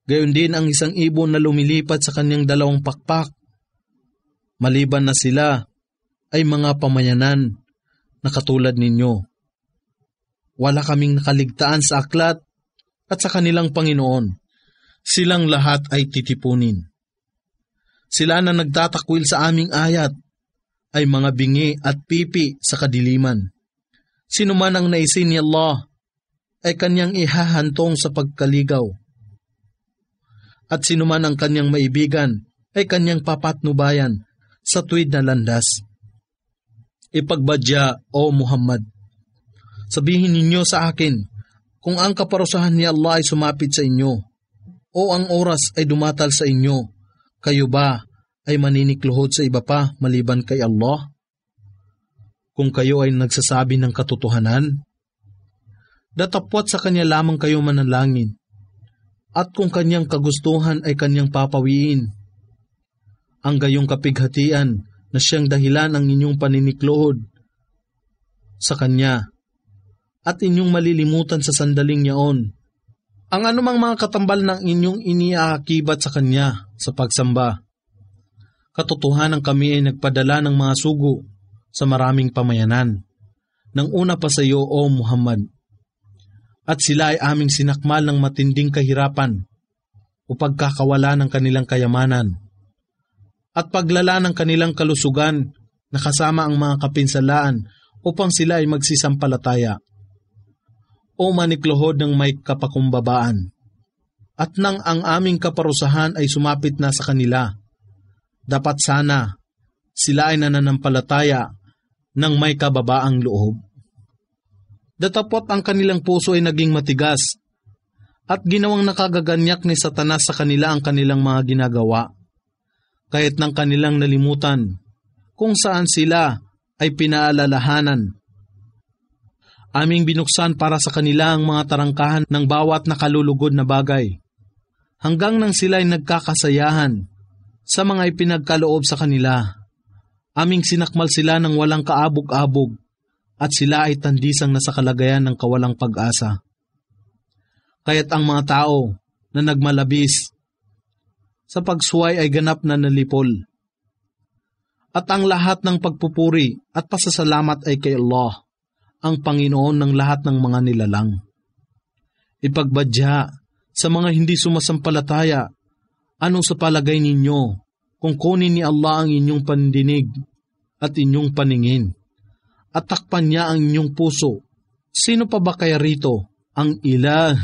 Gayon din ang isang ibon na lumilipad sa kanyang dalawang pakpak, maliban na sila ay mga pamayanan na katulad ninyo. Wala kaming nakaligtaan sa aklat at sa kanilang Panginoon. Silang lahat ay titipunin. Sila na nagtatakwil sa aming ayat ay mga bingi at pipi sa kadiliman. Sino man ang naisin ni Allah ay kanyang ihahantong sa pagkaligaw. At sino man ang kanyang maibigan ay kanyang papatnubayan sa tuwid na landas. Ipagbadya, O Muhammad, sabihin ninyo sa akin kung ang kaparusahan ni Allah ay sumapit sa inyo o ang oras ay dumatal sa inyo, kayo ba ay maninikluhod sa iba pa maliban kay Allah? Kung kayo ay nagsasabi ng katotohanan, datapwat sa Kanya lamang kayo manalangin, at kung Kanyang kagustuhan ay Kanyang papawiin. Ang gayong kapighatian na siyang dahilan ng inyong paninikluhod sa Kanya, at inyong malilimutan sa sandaling yaon ang anumang mga katambal ng inyong iniaakibat sa Kanya sa pagsamba. Katotohanan kami ay nagpadala ng mga sugo sa maraming pamayanan, nang una pa sa iyo, O Muhammad. At sila ay aming sinakmal ng matinding kahirapan o pagkakawala ng kanilang kayamanan, at paglala ng kanilang kalusugan na kasama ang mga kapinsalaan upang sila ay magsisampalataya o manikluhod ng may kapakumbabaan. At nang ang aming kaparusahan ay sumapit na sa kanila, dapat sana sila ay nananampalataya ng may kababaang loob. Datapot ang kanilang puso ay naging matigas at ginawang nakagaganyak ni Satanas sa kanila ang kanilang mga ginagawa, kahit nang kanilang nalimutan kung saan sila ay pinaalalahanan. Aming binuksan para sa kanila ang mga tarangkahan ng bawat nakalulugod na bagay, hanggang nang sila ay nagkakasayahan sa mga ipinagkaloob sa kanila. Aming sinakmal sila ng walang kaabog-abog, at sila ay tandisang nasa kalagayan ng kawalang pag-asa. Kaya't ang mga tao na nagmalabis sa pagsuway ay ganap na nalipol. At ang lahat ng pagpupuri at pasasalamat ay kay Allah, ang Panginoon ng lahat ng mga nilalang. Ipagbadya sa mga hindi sumasampalataya, anong sa palagay ninyo kung kunin ni Allah ang inyong pandinig at inyong paningin, at takpan niya ang inyong puso? Sino pa ba kaya rito ang ilah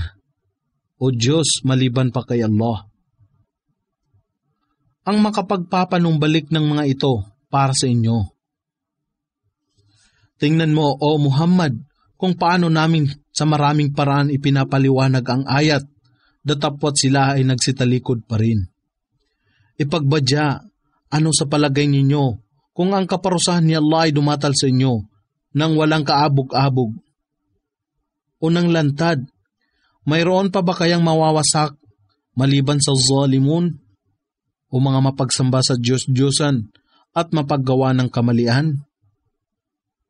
o Diyos maliban pa kay Allah? Ang makapagpapanumbalik ng mga ito para sa inyo. Tingnan mo, O Muhammad, kung paano namin sa maraming paraan ipinapaliwanag ang ayat, datapwat sila ay nagsitalikod pa rin. Ipagbadya, ano sa palagay ninyo kung ang kaparusahan ni Allah ay dumatal sa inyo nang walang kaabog-abog o nang lantad? Mayroon pa ba kayang mawawasak maliban sa zalimun o mga mapagsamba sa Diyos-Diyosan at mapaggawa ng kamalian?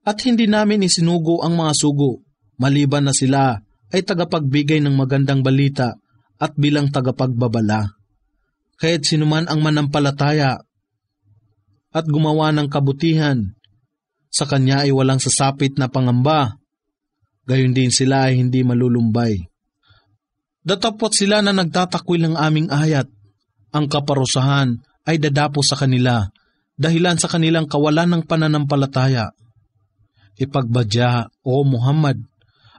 At hindi namin isinugo ang mga sugo, maliban na sila ay tagapagbigay ng magandang balita at bilang tagapagbabala. Kaya't sinuman ang manampalataya at gumawa ng kabutihan, sa kanya ay walang sasapit na pangamba, gayon din sila ay hindi malulumbay. Datapwat sila na nagtatakwil ng aming ayat, ang kaparusahan ay dadapo sa kanila, dahilan sa kanilang kawalan ng pananampalataya. Ipagbadya, O Muhammad,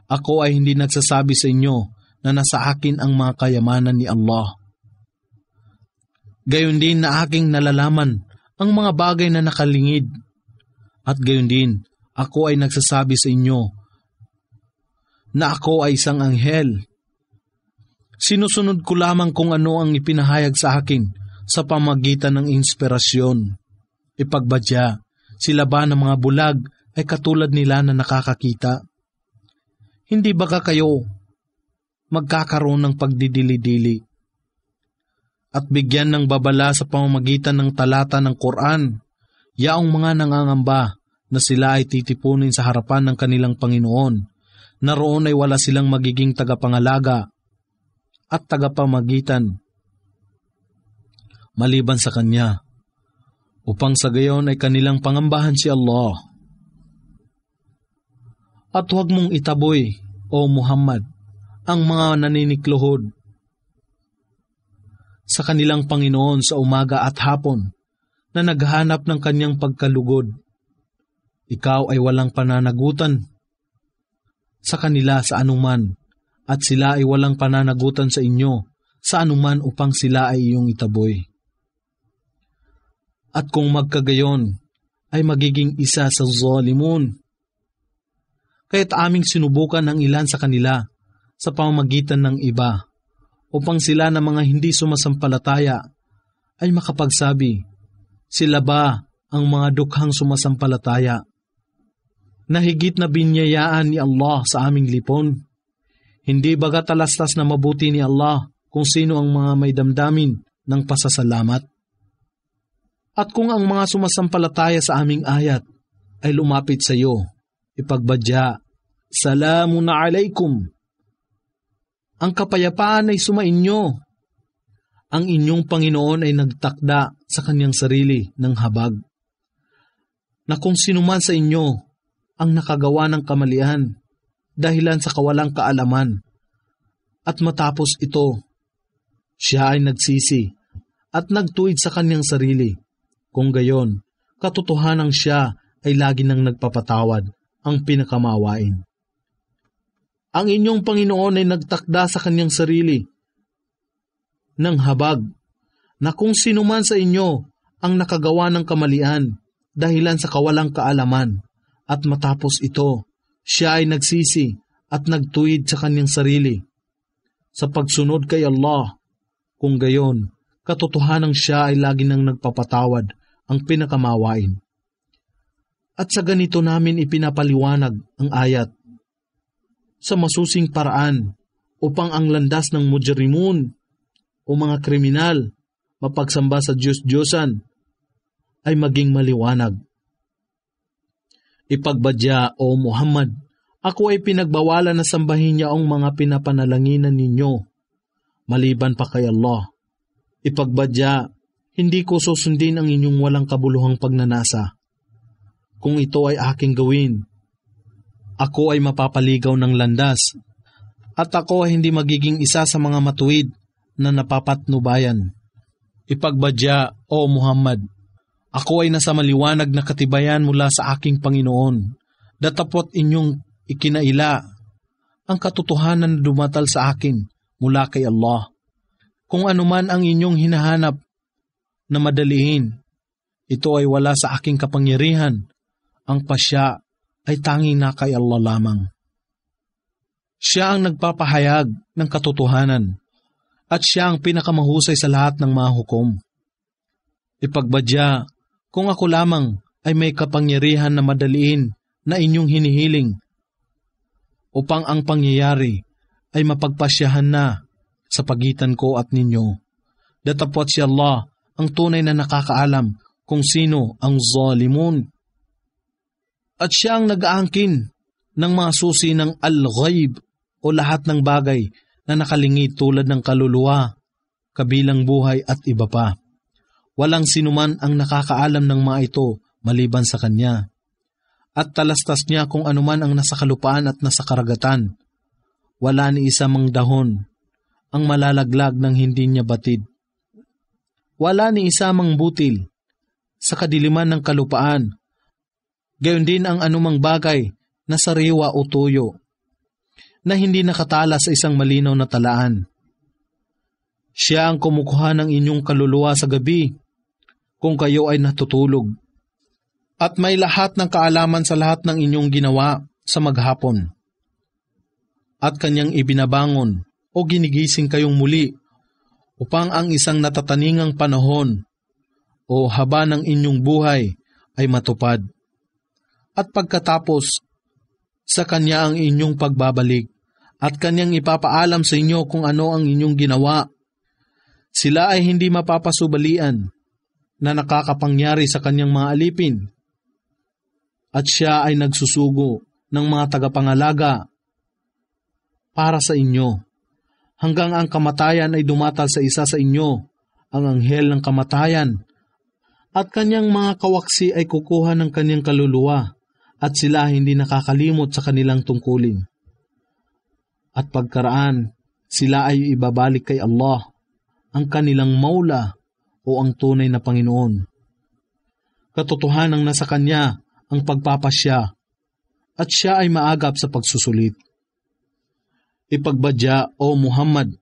ako ay hindi nagsasabi sa inyo na nasa akin ang mga kayamanan ni Allah. Gayon din na aking nalalaman ang mga bagay na nakalingid. At gayon din, ako ay nagsasabi sa inyo na ako ay isang anghel. Sinusunod ko lamang kung ano ang ipinahayag sa akin sa pamagitan ng inspirasyon. Ipagbadya, sila ba ng mga bulag ay katulad nila na nakakakita? Hindi ba kayo magkakaroon ng pagdidili-dili at bigyan ng babala sa pamamagitan ng talata ng Quran, yaong mga nangangamba na sila ay titipunin sa harapan ng kanilang Panginoon, na roon ay wala silang magiging tagapangalaga at tagapamagitan maliban sa Kanya, upang sa gayon ay kanilang pangambahan si Allah. At huwag mong itaboy, O Muhammad, ang mga naninikluhod sa kanilang Panginoon sa umaga at hapon na naghahanap ng kanyang pagkalugod. Ikaw ay walang pananagutan sa kanila sa anuman, at sila ay walang pananagutan sa inyo sa anuman upang sila ay iyong itaboy. At kung magkagayon, ay magiging isa sa zalimun. Kaya't aming sinubukan ang ilan sa kanila sa pamamagitan ng iba, upang sila na mga hindi sumasampalataya ay makapagsabi, sila ba ang mga dukhang sumasampalataya na higit na binyayaan ni Allah sa aming lipon? Hindi baga talastas na mabuti ni Allah kung sino ang mga may damdamin ng pasasalamat? At kung ang mga sumasampalataya sa aming ayat ay lumapit sa iyo, ipagbadya, Salamun alaikum. Ang kapayapaan ay sumainyo. Ang inyong Panginoon ay nagtakda sa kanyang sarili ng habag, na kung sinuman sa inyo ang nakagawa ng kamalian dahilan sa kawalang kaalaman, at matapos ito, siya ay nagsisi at nagtuwid sa kanyang sarili. Kung gayon, katotohanang siya ay lagi nang nagpapatawad, ang pinakamawain. Ang inyong Panginoon ay nagtakda sa kanyang sarili ng habag, na kung sinuman sa inyo ang nakagawa ng kamalian dahilan sa kawalang kaalaman, at matapos ito, siya ay nagsisi at nagtuwid sa kanyang sarili sa pagsunod kay Allah. Kung gayon, katotohanang siya ay lagi nang nagpapatawad, ang pinakamawain. At sa ganito namin ipinapaliwanag ang ayat sa masusing paraan upang ang landas ng mujrimun o mga kriminal mapagsamba sa Diyos-Diyosan ay maging maliwanag. Ipagbadya, O Muhammad, ako ay pinagbawalan na sambahin niya ang mga pinapanalanginan ninyo, maliban pa kay Allah. Ipagbadya, Hindi ko susundin ang inyong walang kabuluhang pagnanasa. Kung ito ay aking gawin, ako ay mapapaligaw ng landas, at ako ay hindi magiging isa sa mga matuwid na napapatnubayan. Ipagbadya, O Muhammad, ako ay nasa maliwanag na katibayan mula sa aking Panginoon, datapot inyong ikinaila ang katotohanan na dumatal sa akin mula kay Allah. Kung anuman ang inyong hinahanap na madaliin, ito ay wala sa aking kapangyarihan. Ang pasya ay tanging na kay Allah lamang. Siya ang nagpapahayag ng katotohanan at siya ang pinakamahusay sa lahat ng mga hukom. Ipagbadya, kung ako lamang ay may kapangyarihan na madaliin na inyong hinihiling upang ang pangyayari ay mapagpasyahan na sa pagitan ko at ninyo. Datapot si Allah ang tunay na nakakaalam kung sino ang zalimun. At siya ang nag-aangkin ng mga susi ng al-ghaib o lahat ng bagay na nakalingid tulad ng kaluluwa, kabilang buhay at iba pa. Walang sinuman ang nakakaalam ng mga ito maliban sa Kanya. At talastas niya kung anuman ang nasa kalupaan at nasa karagatan. Wala ni isa mang dahon ang malalaglag ng hindi niya batid. Wala ni isa mang butil sa kadiliman ng kalupaan. Gayon din ang anumang bagay na sariwa o tuyo na hindi nakatala sa isang malinaw na talaan. Siya ang kumukuha ng inyong kaluluwa sa gabi kung kayo ay natutulog, at may lahat ng kaalaman sa lahat ng inyong ginawa sa maghapon. At Kanyang ibinabangon o ginigising kayong muli upang ang isang natataningang panahon o haba ng inyong buhay ay matupad. At pagkatapos, sa Kanya ang inyong pagbabalik, at Kanyang ipapaalam sa inyo kung ano ang inyong ginawa. Sila ay hindi mapapasubalian na nakakapangyari sa Kanyang mga alipin, at Siya ay nagsusugo ng mga tagapangalaga para sa inyo, hanggang ang kamatayan ay dumatal sa isa sa inyo, ang anghel ng kamatayan, at Kanyang mga kawaksi ay kukuha ng Kanyang kaluluwa, at sila hindi nakakalimot sa kanilang tungkulin. At pagkaraan, sila ay ibabalik kay Allah, ang kanilang maula o ang tunay na Panginoon. Katotohanang nasa Kanya ang pagpapasya, at Siya ay maagap sa pagsusulit. Ipagbadya, O Muhammad,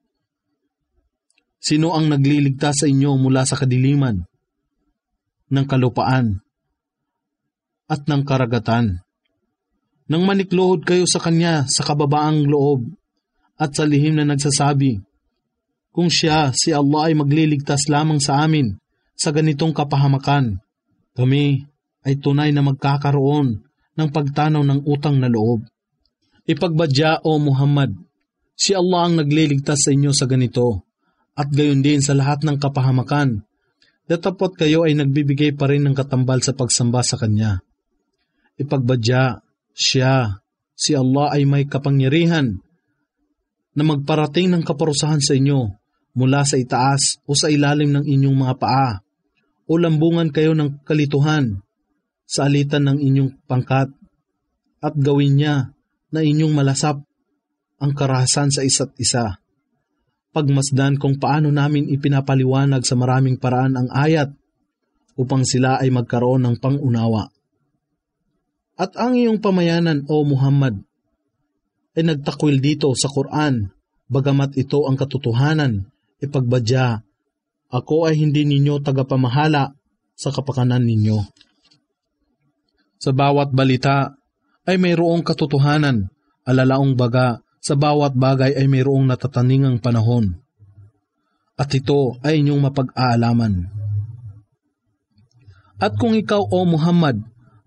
sino ang nagliligtas sa inyo mula sa kadiliman ng kalupaan at ng karagatan, nang manikluhod kayo sa Kanya sa kababaang loob at sa lihim na nagsasabi, kung Siya, si Allah ay magliligtas lamang sa amin sa ganitong kapahamakan, kami ay tunay na magkakaroon ng pagtanaw ng utang na loob. Ipagbadya, O Muhammad, si Allah ang nagliligtas sa inyo sa ganito, at gayon din sa lahat ng kapahamakan, datapot kayo ay nagbibigay pa rin ng katambal sa pagsamba sa Kanya. Ipagbadya, Siya, si Allah ay may kapangyarihan na magparating ng kaparusahan sa inyo mula sa itaas o sa ilalim ng inyong mga paa, o lambungan kayo ng kalituhan sa alitan ng inyong pangkat, at gawin niya na inyong malasap ang karahasan sa isa't isa. Pagmasdan kung paano namin ipinapaliwanag sa maraming paraan ang ayat upang sila ay magkaroon ng pangunawa. At ang iyong pamayanan, O Muhammad, ay nagtakwil dito sa Quran, bagamat ito ang katotohanan. Ipagbadya, ako ay hindi ninyo tagapamahala sa kapakanan ninyo. Sa bawat balita ay mayroong katotohanan, alalaong baga sa bawat bagay ay mayroong natataningang panahon, at ito ay inyong mapag-aalaman. At kung ikaw, O Muhammad,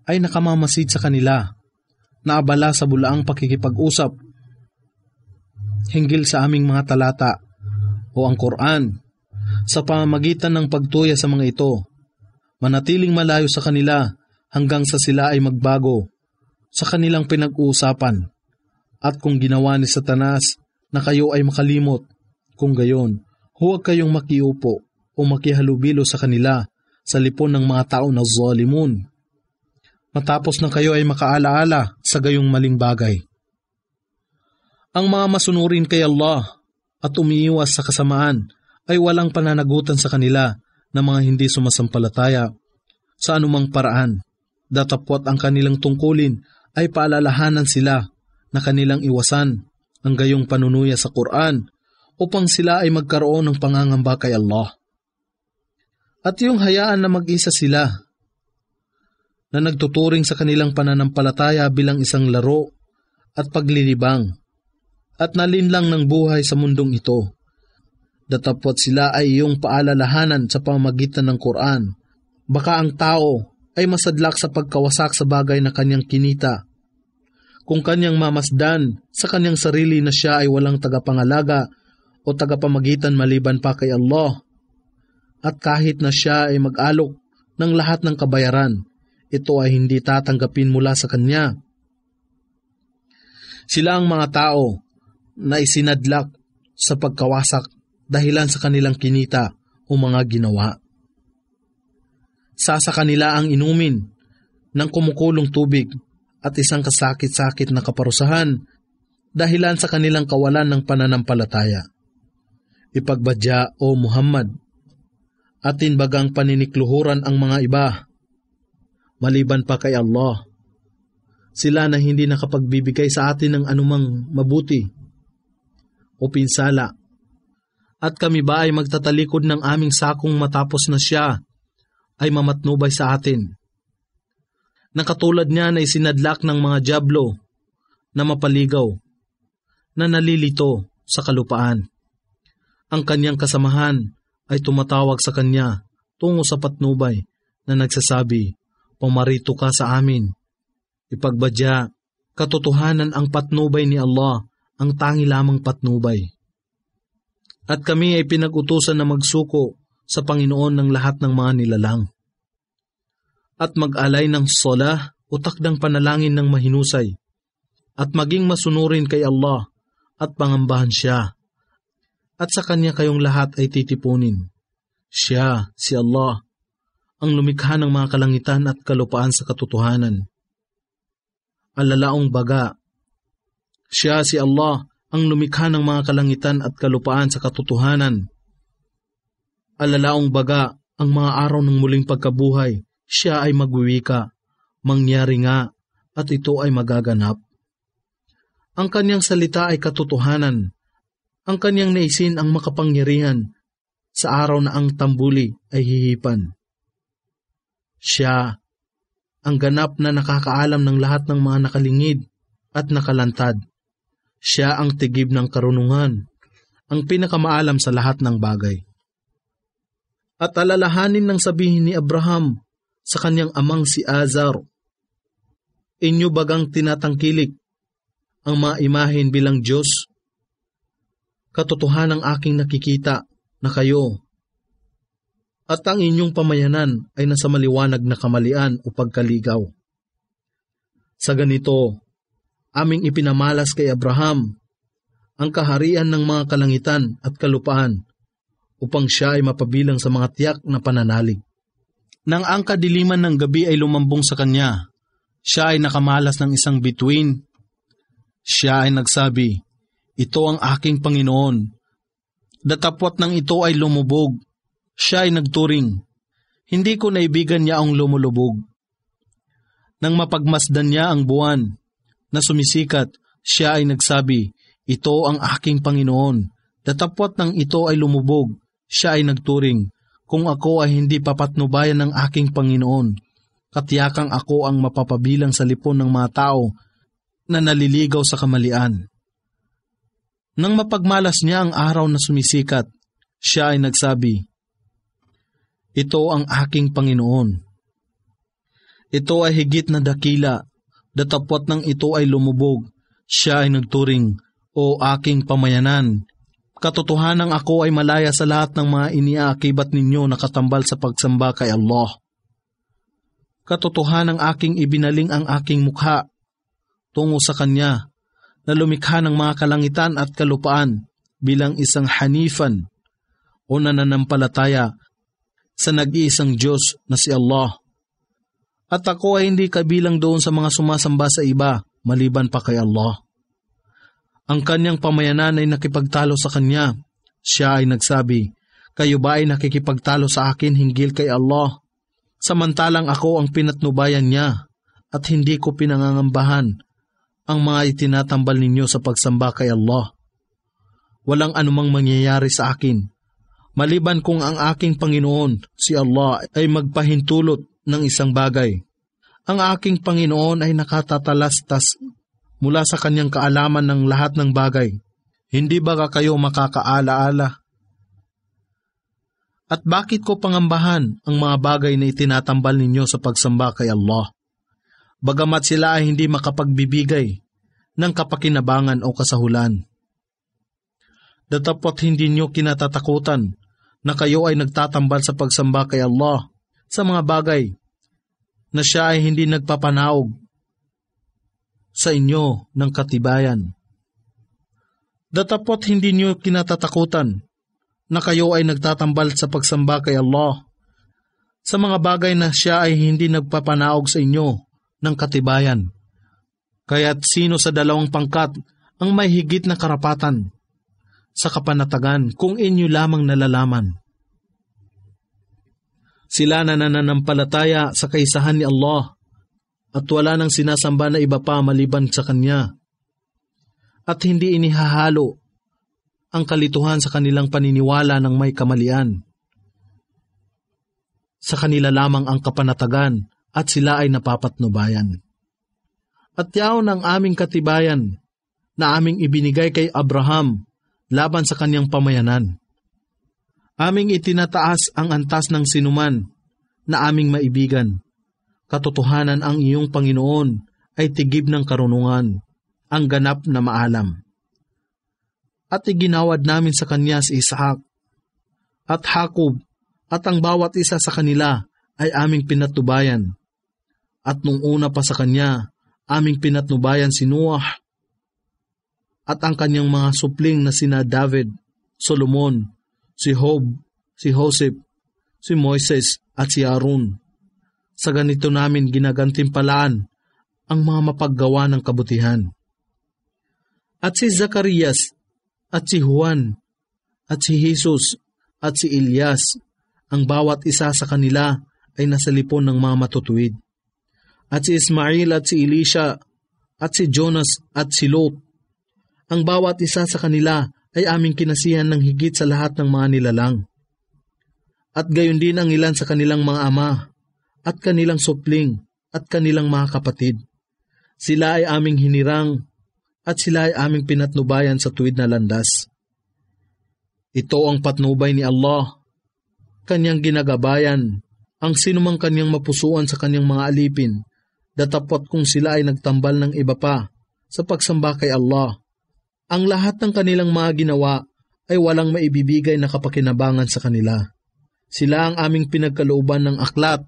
ay nakamamasid sa kanila, naabala sa bulaang pakikipag-usap hinggil sa aming mga talata o ang Quran, sa pamamagitan ng pagtuya sa mga ito, manatiling malayo sa kanila hanggang sa sila ay magbago sa kanilang pinag-uusapan. At kung ginawa ni Satanas na kayo ay makalimot, kung gayon, huwag kayong makiupo o makihalubilo sa kanila sa lipon ng mga tao na zalimun. Matapos na kayo ay makaalaala sa gayong maling bagay. Ang mga masunurin kay Allah at umiiwas sa kasamaan ay walang pananagutan sa kanila na mga hindi sumasampalataya sa anumang paraan. Datapwat ang kanilang tungkulin ay paalalahanan sila na kanilang iwasan ang gayong panunuya sa Quran upang sila ay magkaroon ng pangangamba kay Allah. At yung hayaan na mag-isa sila na nagtuturing sa kanilang pananampalataya bilang isang laro at paglilibang at nalinlang ng buhay sa mundong ito. Datapwat sila ay iyong paalalahanan sa pamamagitan ng Quran. Baka ang tao ay masadlak sa pagkawasak sa bagay na kanyang kinita. Kung kanyang mamasdan sa kanyang sarili na siya ay walang tagapangalaga o tagapamagitan maliban pa kay Allah. At kahit na siya ay mag-alok ng lahat ng kabayaran, ito ay hindi tatanggapin mula sa kanya. Sila ang mga tao na isinadlak sa pagkawasak dahilan sa kanilang kinita o mga ginawa. Sa kanila ang inumin ng kumukulong tubig at isang kasakit-sakit na kaparusahan dahilan sa kanilang kawalan ng pananampalataya. Ipagbadya o Muhammad, atin bagang paninikluhuran ang mga iba, maliban pa kay Allah. Sila na hindi nakapagbibigay sa atin ng anumang mabuti o pinsala. At kami ba ay magtatalikod ng aming sakong matapos na siya ay mamatnubay sa atin? Nakatulad niya na isinadlak ng mga dyablo na mapaligaw, na nalilito sa kalupaan. Ang kanyang kasamahan ay tumatawag sa kanya tungo sa patnubay na nagsasabi, "Pumarito ka sa amin." Ipagbadya, katotohanan ang patnubay ni Allah, ang tangi lamang patnubay. At kami ay pinag-utusan na magsuko sa Panginoon ng lahat ng mga nilalang. At mag-alay ng salah o takdang panalangin ng mahinusay. At maging masunurin kay Allah at pangambahan siya. At sa kanya kayong lahat ay titipunin. Siya, si Allah, ang lumikha ng mga kalangitan at kalupaan sa katotohanan. Alalaong baga, siya, si Allah, ang lumikha ng mga kalangitan at kalupaan sa katotohanan. Alalaong baga, ang mga araw ng muling pagkabuhay, siya ay magwiwika, mangyari nga, at ito ay magaganap. Ang kanyang salita ay katotohanan. Ang kanyang naisin ang makapangyarihan sa araw na ang tambuli ay hihipan. Siya, ang ganap na nakakaalam ng lahat ng mga nakalingid at nakalantad. Siya ang tigib ng karunungan, ang pinakamaalam sa lahat ng bagay. At alalahanin ng sabihin ni Abraham sa kanyang amang si Azar, "Inyo bagang tinatangkilik ang mga imahen bilang Diyos? Katotohanang aking nakikita na kayo at ang inyong pamayanan ay nasa maliwanag na kamalian o pagkaligaw. Sa ganito, aming ipinamalas kay Abraham ang kaharian ng mga kalangitan at kalupaan upang siya ay mapabilang sa mga tiyak na pananalig. Nang ang kadiliman ng gabi ay lumambong sa kanya, siya ay nakamalas ng isang bituin. Siya ay nagsabi, 'Ito ang aking Panginoon.' Datapwat nang ito ay lumubog, siya ay nagturing, 'Hindi ko naibigan niya ang lumulubog.' Nang mapagmasdan niya ang buwan na sumisikat, siya ay nagsabi, 'Ito ang aking Panginoon.' Datapwat nang ito ay lumubog, siya ay nagturing, 'Kung ako ay hindi papatnubayan ng aking Panginoon, katiyakang ako ang mapapabilang sa lipon ng mga tao na naliligaw sa kamalian.' Nang mapagmalas niya ang araw na sumisikat, siya ay nagsabi, 'Ito ang aking Panginoon.' Ito ay higit na dakila, datapwat nang ito ay lumubog, siya ay nagturing, 'O aking pamayanan, katotohanang ako ay malaya sa lahat ng mga iniaakibat ninyo na katambal sa pagsamba kay Allah. Katotohanang aking ibinaling ang aking mukha tungo sa Kanya, na lumikha ng mga kalangitan at kalupaan bilang isang hanifan o nananampalataya sa nag-iisang Diyos na si Allah. At ako ay hindi kabilang doon sa mga sumasamba sa iba maliban pa kay Allah. Ang kanyang pamayanan ay nakipagtalo sa kanya. Siya ay nagsabi, kayo ba ay nakikipagtalo sa akin hinggil kay Allah? Samantalang ako ang pinatnubayan niya at hindi ko pinangangambahan ang mga itinatambal ninyo sa pagsamba kay Allah. Walang anumang mangyayari sa akin, maliban kung ang aking Panginoon, si Allah, ay magpahintulot ng isang bagay. Ang aking Panginoon ay nakatatalastas mula sa kanyang kaalaman ng lahat ng bagay. Hindi ba kayo makakaalaala? At bakit ko pangambahan ang mga bagay na itinatambal ninyo sa pagsamba kay Allah? Bagamat sila ay hindi makapagbibigay ng kapakinabangan o kasahulan. Datapot hindi nyo kinatatakutan na kayo ay nagtatambal sa pagsamba kay Allah sa mga bagay na siya ay hindi nagpapanaog sa inyo ng katibayan. Datapot hindi nyo kinatatakutan na kayo ay nagtatambal sa pagsamba kay Allah sa mga bagay na siya ay hindi nagpapanaog sa inyo ng katibayan. Kaya't sino sa dalawang pangkat ang may higit na karapatan sa kapanatagan kung inyo lamang nalalaman? Sila na nananampalataya sa kaisahan ni Allah at wala nang sinasamba na iba pa maliban sa Kanya, at hindi inihahalo ang kalituhan sa kanilang paniniwala ng may kamalian. Sa kanila lamang ang kapanatagan at sila ay napapatnubayan. At yaon ang aming katibayan na aming ibinigay kay Abraham laban sa kanyang pamayanan. Aming itinataas ang antas ng sinuman na aming maibigan. Katotohanan ang iyong Panginoon ay tigib ng karunungan, ang ganap na maalam. At iginawad namin sa kanya si Isaac at Jacob, at ang bawat isa sa kanila ay aming pinatnubayan. At nung una pa sa kanya, aming pinatnubayan si Noah at ang kanyang mga supling na sina David, Solomon, si Job, si Joseph, si Moises at si Aaron. Sa ganito namin ginagantimpalaan ang mga mapaggawa ng kabutihan. At si Zacarias at si Juan at si Jesus at si Elias, ang bawat isa sa kanila ay nasa lipon ng mga matutuwid. At si Ismail at si Elisha at si Jonas at si Lot, ang bawat isa sa kanila ay aming kinasihan ng higit sa lahat ng mga nilalang. At gayon din ang ilan sa kanilang mga ama at kanilang supling at kanilang mga kapatid. Sila ay aming hinirang at sila ay aming pinatnubayan sa tuwid na landas. Ito ang patnubay ni Allah, kanyang ginagabayan ang sinumang kanyang mapusuan sa kanyang mga alipin, datapot kung sila ay nagtambal ng iba pa sa pagsamba kay Allah. Ang lahat ng kanilang mga ginawa ay walang maibibigay na kapakinabangan sa kanila. Sila ang aming pinagkalooban ng aklat,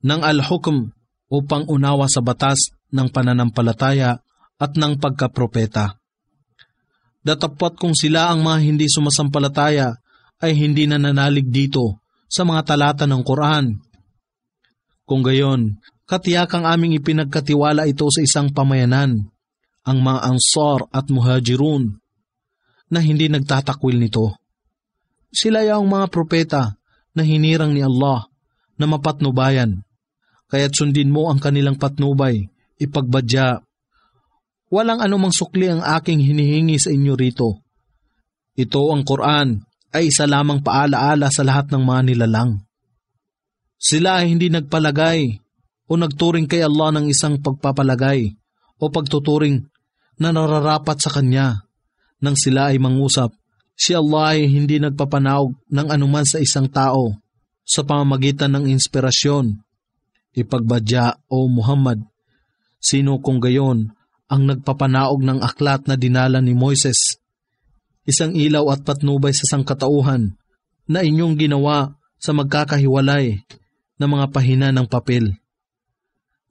ng al-hukm upang unawa sa batas ng pananampalataya at ng pagkapropeta. Datapot kung sila ang mga hindi sumasampalataya ay hindi nananalig dito sa mga talata ng Quran. Kung gayon, katiyakang aming ipinagkatiwala ito sa isang pamayanan, ang mga Ansar at Muhajirun, na hindi nagtatakwil nito. Sila ay ang mga propeta na hinirang ni Allah na mapatnubayan, kaya't sundin mo ang kanilang patnubay, ipagbadya. Walang anumang sukli ang aking hinihingi sa inyo rito. Ito ang Quran ay isa lamang paalaala sa lahat ng mga nilalang. Sila ay hindi nagpalagay o nagturing kay Allah ng isang pagpapalagay o pagtuturing na nararapat sa Kanya. Nang sila ay mangusap, si Allah ay hindi nagpapanaog ng anuman sa isang tao sa pamamagitan ng inspirasyon. Ipagbadya, O Muhammad, sino kung gayon ang nagpapanaog ng aklat na dinala ni Moises, isang ilaw at patnubay sa sangkatauhan na inyong ginawa sa magkakahiwalay na mga pahina ng papel,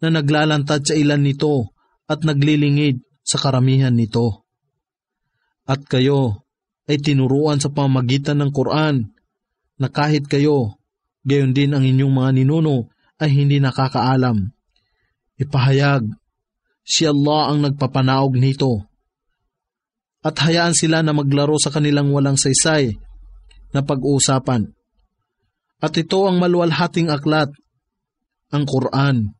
na naglalantad sa ilan nito at naglilingid sa karamihan nito. At kayo ay tinuruan sa pamamagitan ng Quran na kahit kayo Gayon din ang inyong mga ninuno ay hindi nakakaalam. Ipahayag, si Allah ang nagpapanaog nito. At hayaan sila na maglaro sa kanilang walang saysay na pag-uusapan. At ito ang maluwalhating aklat, ang Quran,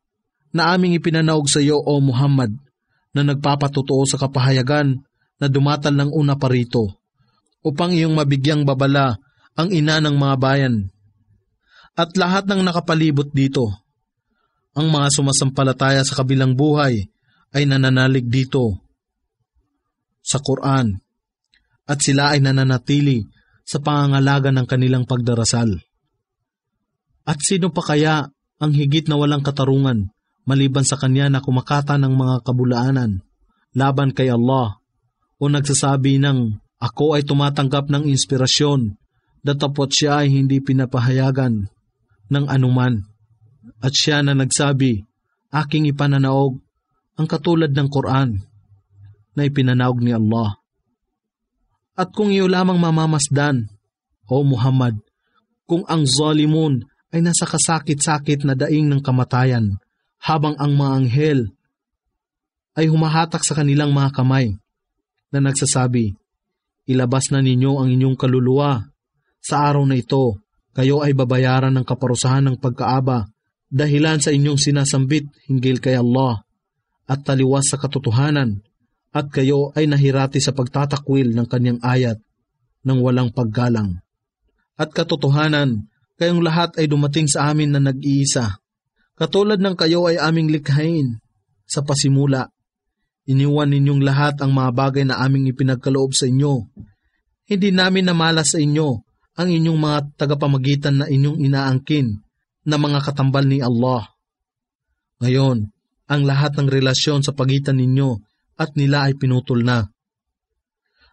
na aming ipinanaog sa iyo, O Muhammad, na nagpapatutuo sa kapahayagan na dumatal ng una pa rito, upang iyong mabigyang babala ang ina ng mga bayan. At lahat ng nakapalibot dito, ang mga sumasampalataya sa kabilang buhay ay nananalig dito sa Quran, at sila ay nananatili sa pangangalaga ng kanilang pagdarasal. At sino pa kaya ang higit na walang katarungan maliban sa kanya na kumakata ng mga kabulaanan laban kay Allah o nagsasabi ng ako ay tumatanggap ng inspirasyon, datapot siya ay hindi pinapahayagan ng anuman. At siya na nagsabi, aking ipananaog ang katulad ng Quran na ipinanaog ni Allah. At kung iyo lamang mamamasdan, O Muhammad, kung ang zalimun ay nasa kasakit-sakit na daing ng kamatayan, habang ang mga anghel ay humahatak sa kanilang mga kamay na nagsasabi, ilabas na ninyo ang inyong kaluluwa. Sa araw na ito, kayo ay babayaran ng kaparusahan ng pagkaaba dahilan sa inyong sinasambit hinggil kay Allah at taliwas sa katotohanan, at kayo ay nahirati sa pagtatakwil ng kanyang ayat ng walang paggalang. At katotohanan, kayong lahat ay dumating sa amin na nag-iisa. Katulad ng kayo ay aming likhain sa pasimula. Iniwan ninyong lahat ang mga bagay na aming ipinagkaloob sa inyo. Hindi namin namalas sa inyo ang inyong mga tagapamagitan na inyong inaangkin na mga katambal ni Allah. Ngayon, ang lahat ng relasyon sa pagitan ninyo at nila ay pinutol na.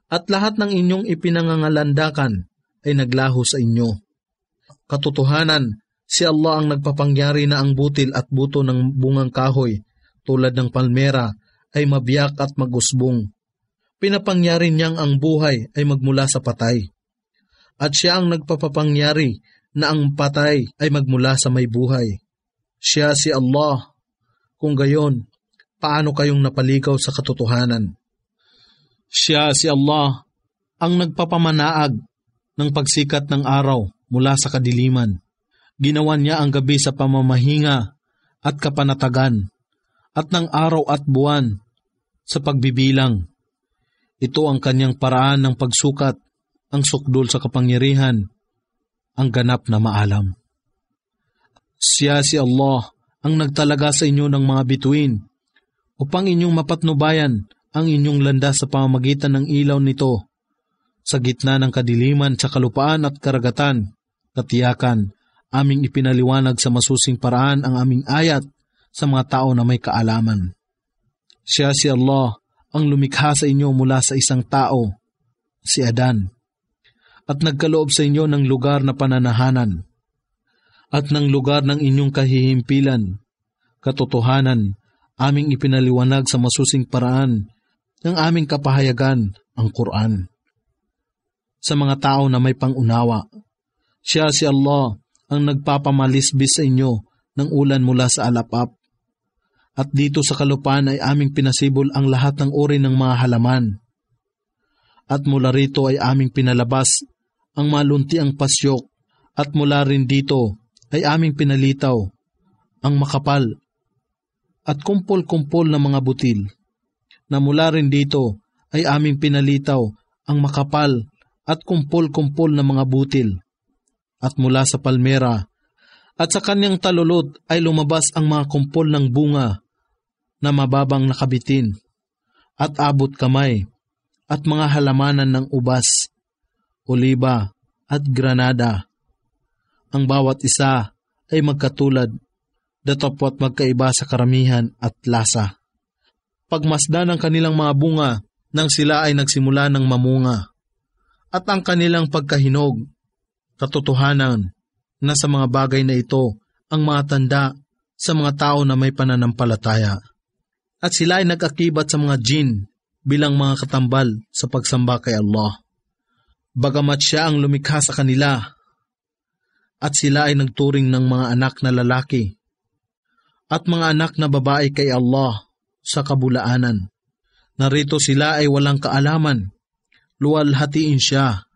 At lahat ng inyong ipinangangalandakan ay naglaho sa inyo. Katotohanan, si Allah ang nagpapangyari na ang butil at buto ng bungang kahoy tulad ng palmera ay mabiyak at magusbong. Pinapangyari niyang ang buhay ay magmula sa patay. At siya ang nagpapapangyari na ang patay ay magmula sa may buhay. Siya si Allah. Kung gayon, paano kayong napaligaw sa katotohanan? Siya si Allah ang nagpapamanaag ng pagsikat ng araw mula sa kadiliman. Ginawa niya ang gabi sa pamamahinga at kapanatagan, at ng araw at buwan sa pagbibilang. Ito ang kanyang paraan ng pagsukat, ang sukdol sa kapangyarihan, ang ganap na maalam. Siya si Allah ang nagtalaga sa inyo ng mga bituin, upang inyong mapatnubayan ang inyong landas sa pamamagitan ng ilaw nito, sa gitna ng kadiliman sa kalupaan at karagatan. Katiyakan, aming ipinaliwanag sa masusing paraan ang aming ayat sa mga tao na may kaalaman. Siya si Allah ang lumikha sa inyo mula sa isang tao, si Adan, at nagkaloob sa inyo ng lugar na pananahanan, at ng lugar ng inyong kahihimpilan. Katotohanan, aming ipinaliwanag sa masusing paraan ng aming kapahayagan, ang Quran, sa mga tao na may pangunawa. Siya si Allah ang nagpapamalisbis sa inyo ng ulan mula sa alapap. At dito sa kalupaan ay aming pinasibol ang lahat ng uri ng mga halaman. At mula rito ay aming pinalabas ang maluntiang pasyok, at mula rin dito ay aming pinalitaw ang makapal at kumpol-kumpol na mga butil, na mula rin dito ay aming pinalitaw ang makapal at kumpol-kumpol na mga butil. At mula sa palmera at sa kanyang talulot ay lumabas ang mga kumpol ng bunga na mababang nakabitin at abot kamay, at mga halamanan ng ubas, oliba at granada. Ang bawat isa ay magkatulad, datapwat magkaiba sa karamihan at lasa. Pagmasdan ng kanilang mga bunga nang sila ay nagsimula ng mamunga, at ang kanilang pagkahinog. Katotohanan na sa mga bagay na ito ang mga tanda sa mga tao na may pananampalataya. At sila ay nag-akibat sa mga jin bilang mga katambal sa pagsamba kay Allah. Bagamat siya ang lumikha sa kanila, at sila ay nagturing ng mga anak na lalaki at mga anak na babae kay Allah sa kabulaanan. Narito sila ay walang kaalaman, luwalhatiin siya.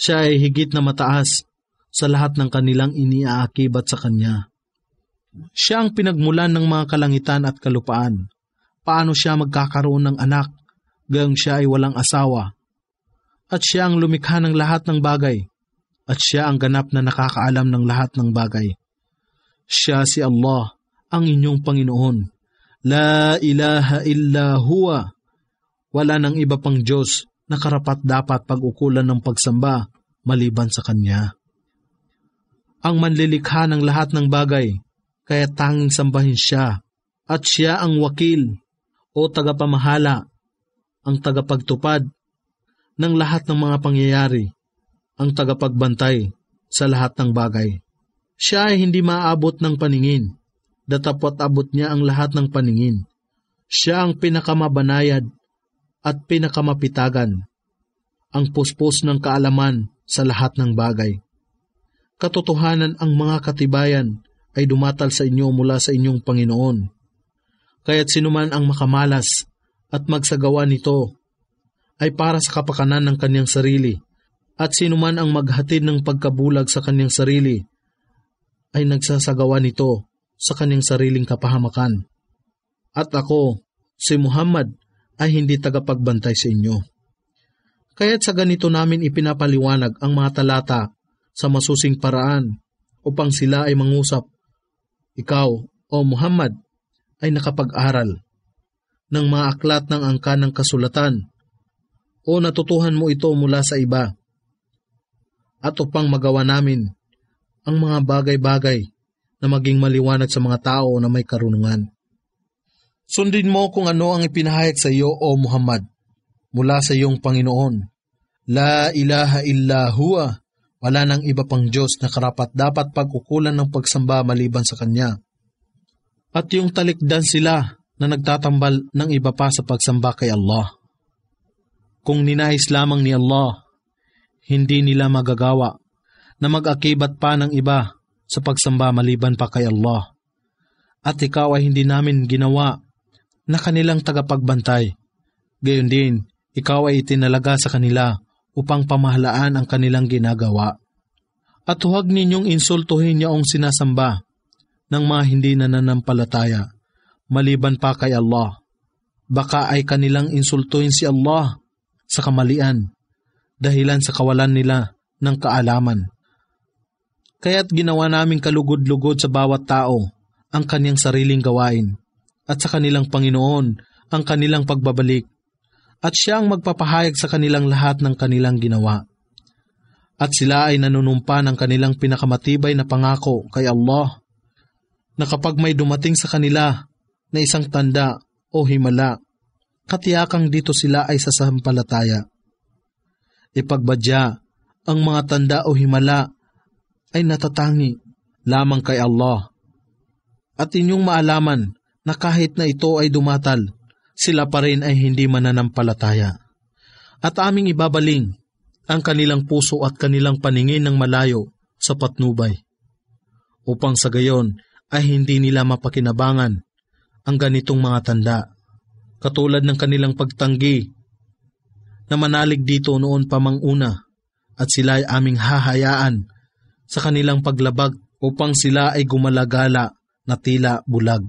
Siya ay higit na mataas sa lahat ng kanilang iniaakibat sa Kanya. Siya ang pinagmulan ng mga kalangitan at kalupaan. Paano siya magkakaroon ng anak, gayong siya ay walang asawa? At siya ang lumikha ng lahat ng bagay, at siya ang ganap na nakakaalam ng lahat ng bagay. Siya si Allah, ang inyong Panginoon. La ilaha illa huwa. Wala nang iba pang Diyos na karapat-dapat pag-ukulan ng pagsamba maliban sa Kanya. Ang manlilikha ng lahat ng bagay, kaya tanging sambahin siya, at siya ang wakil o tagapamahala, ang tagapagtupad ng lahat ng mga pangyayari, ang tagapagbantay sa lahat ng bagay. Siya ay hindi maaabot ng paningin, datapwat abot niya ang lahat ng paningin. Siya ang pinakamabanayad at pinakamapitagan, ang puspos ng kaalaman sa lahat ng bagay. Katotohanan ang mga katibayan ay dumatal sa inyo mula sa inyong Panginoon. Kaya't sinuman ang makamalas at magsagawa nito ay para sa kapakanan ng kanyang sarili, at sinuman ang maghatid ng pagkabulag sa kanyang sarili ay nagsasagawa nito sa kanyang sariling kapahamakan. At ako, si Muhammad, ay hindi tagapagbantay sa inyo. Kaya't sa ganito namin ipinapaliwanag ang mga talata sa masusing paraan upang sila ay mangusap. Ikaw, o Muhammad, ay nakapag-aral ng mga aklat ng angkan ng kasulatan o natutuhan mo ito mula sa iba, at upang magawa namin ang mga bagay-bagay na maging maliwanag sa mga tao na may karunungan. Sundin mo kung ano ang ipinahayag sa iyo, o Muhammad, mula sa iyong Panginoon. La ilaha illa huwa. Wala nang iba pang Diyos na karapat-dapat pag-ukulan ng pagsamba maliban sa Kanya. At yung talikdan sila na nagtatambal ng iba pa sa pagsamba kay Allah. Kung ninais lamang ni Allah, hindi nila magagawa na mag-akibat pa ng iba sa pagsamba maliban pa kay Allah. At ikaw ay hindi namin ginawa na kanilang tagapagbantay. Gayon din, ikaw ay itinalaga sa kanila upang pamahalaan ang kanilang ginagawa. At huwag ninyong insultuhin yaong sinasamba ng mga hindi nananampalataya, maliban pa kay Allah. Baka ay kanilang insultuhin si Allah sa kamalian, dahilan sa kawalan nila ng kaalaman. Kaya't ginawa naming kalugod-lugod sa bawat tao ang kanyang sariling gawain, at sa kanilang Panginoon ang kanilang pagbabalik, at siya ang magpapahayag sa kanilang lahat ng kanilang ginawa. At sila ay nanunumpa ng kanilang pinakamatibay na pangako kay Allah, na kapag may dumating sa kanila na isang tanda o himala, katiyakang dito sila ay sasampalataya. Ipagbadya, ang mga tanda o himala ay natatangi lamang kay Allah. At inyong maalaman na kahit na ito ay dumatal, sila pa rin ay hindi mananampalataya. At aming ibabaling ang kanilang puso at kanilang paningin ng malayo sa patnubay, upang sa gayon ay hindi nila mapakinabangan ang ganitong mga tanda, katulad ng kanilang pagtanggi na manalig dito noon pa mang una, at sila ay aming hahayaan sa kanilang paglabag upang sila ay gumalagala na tila bulag.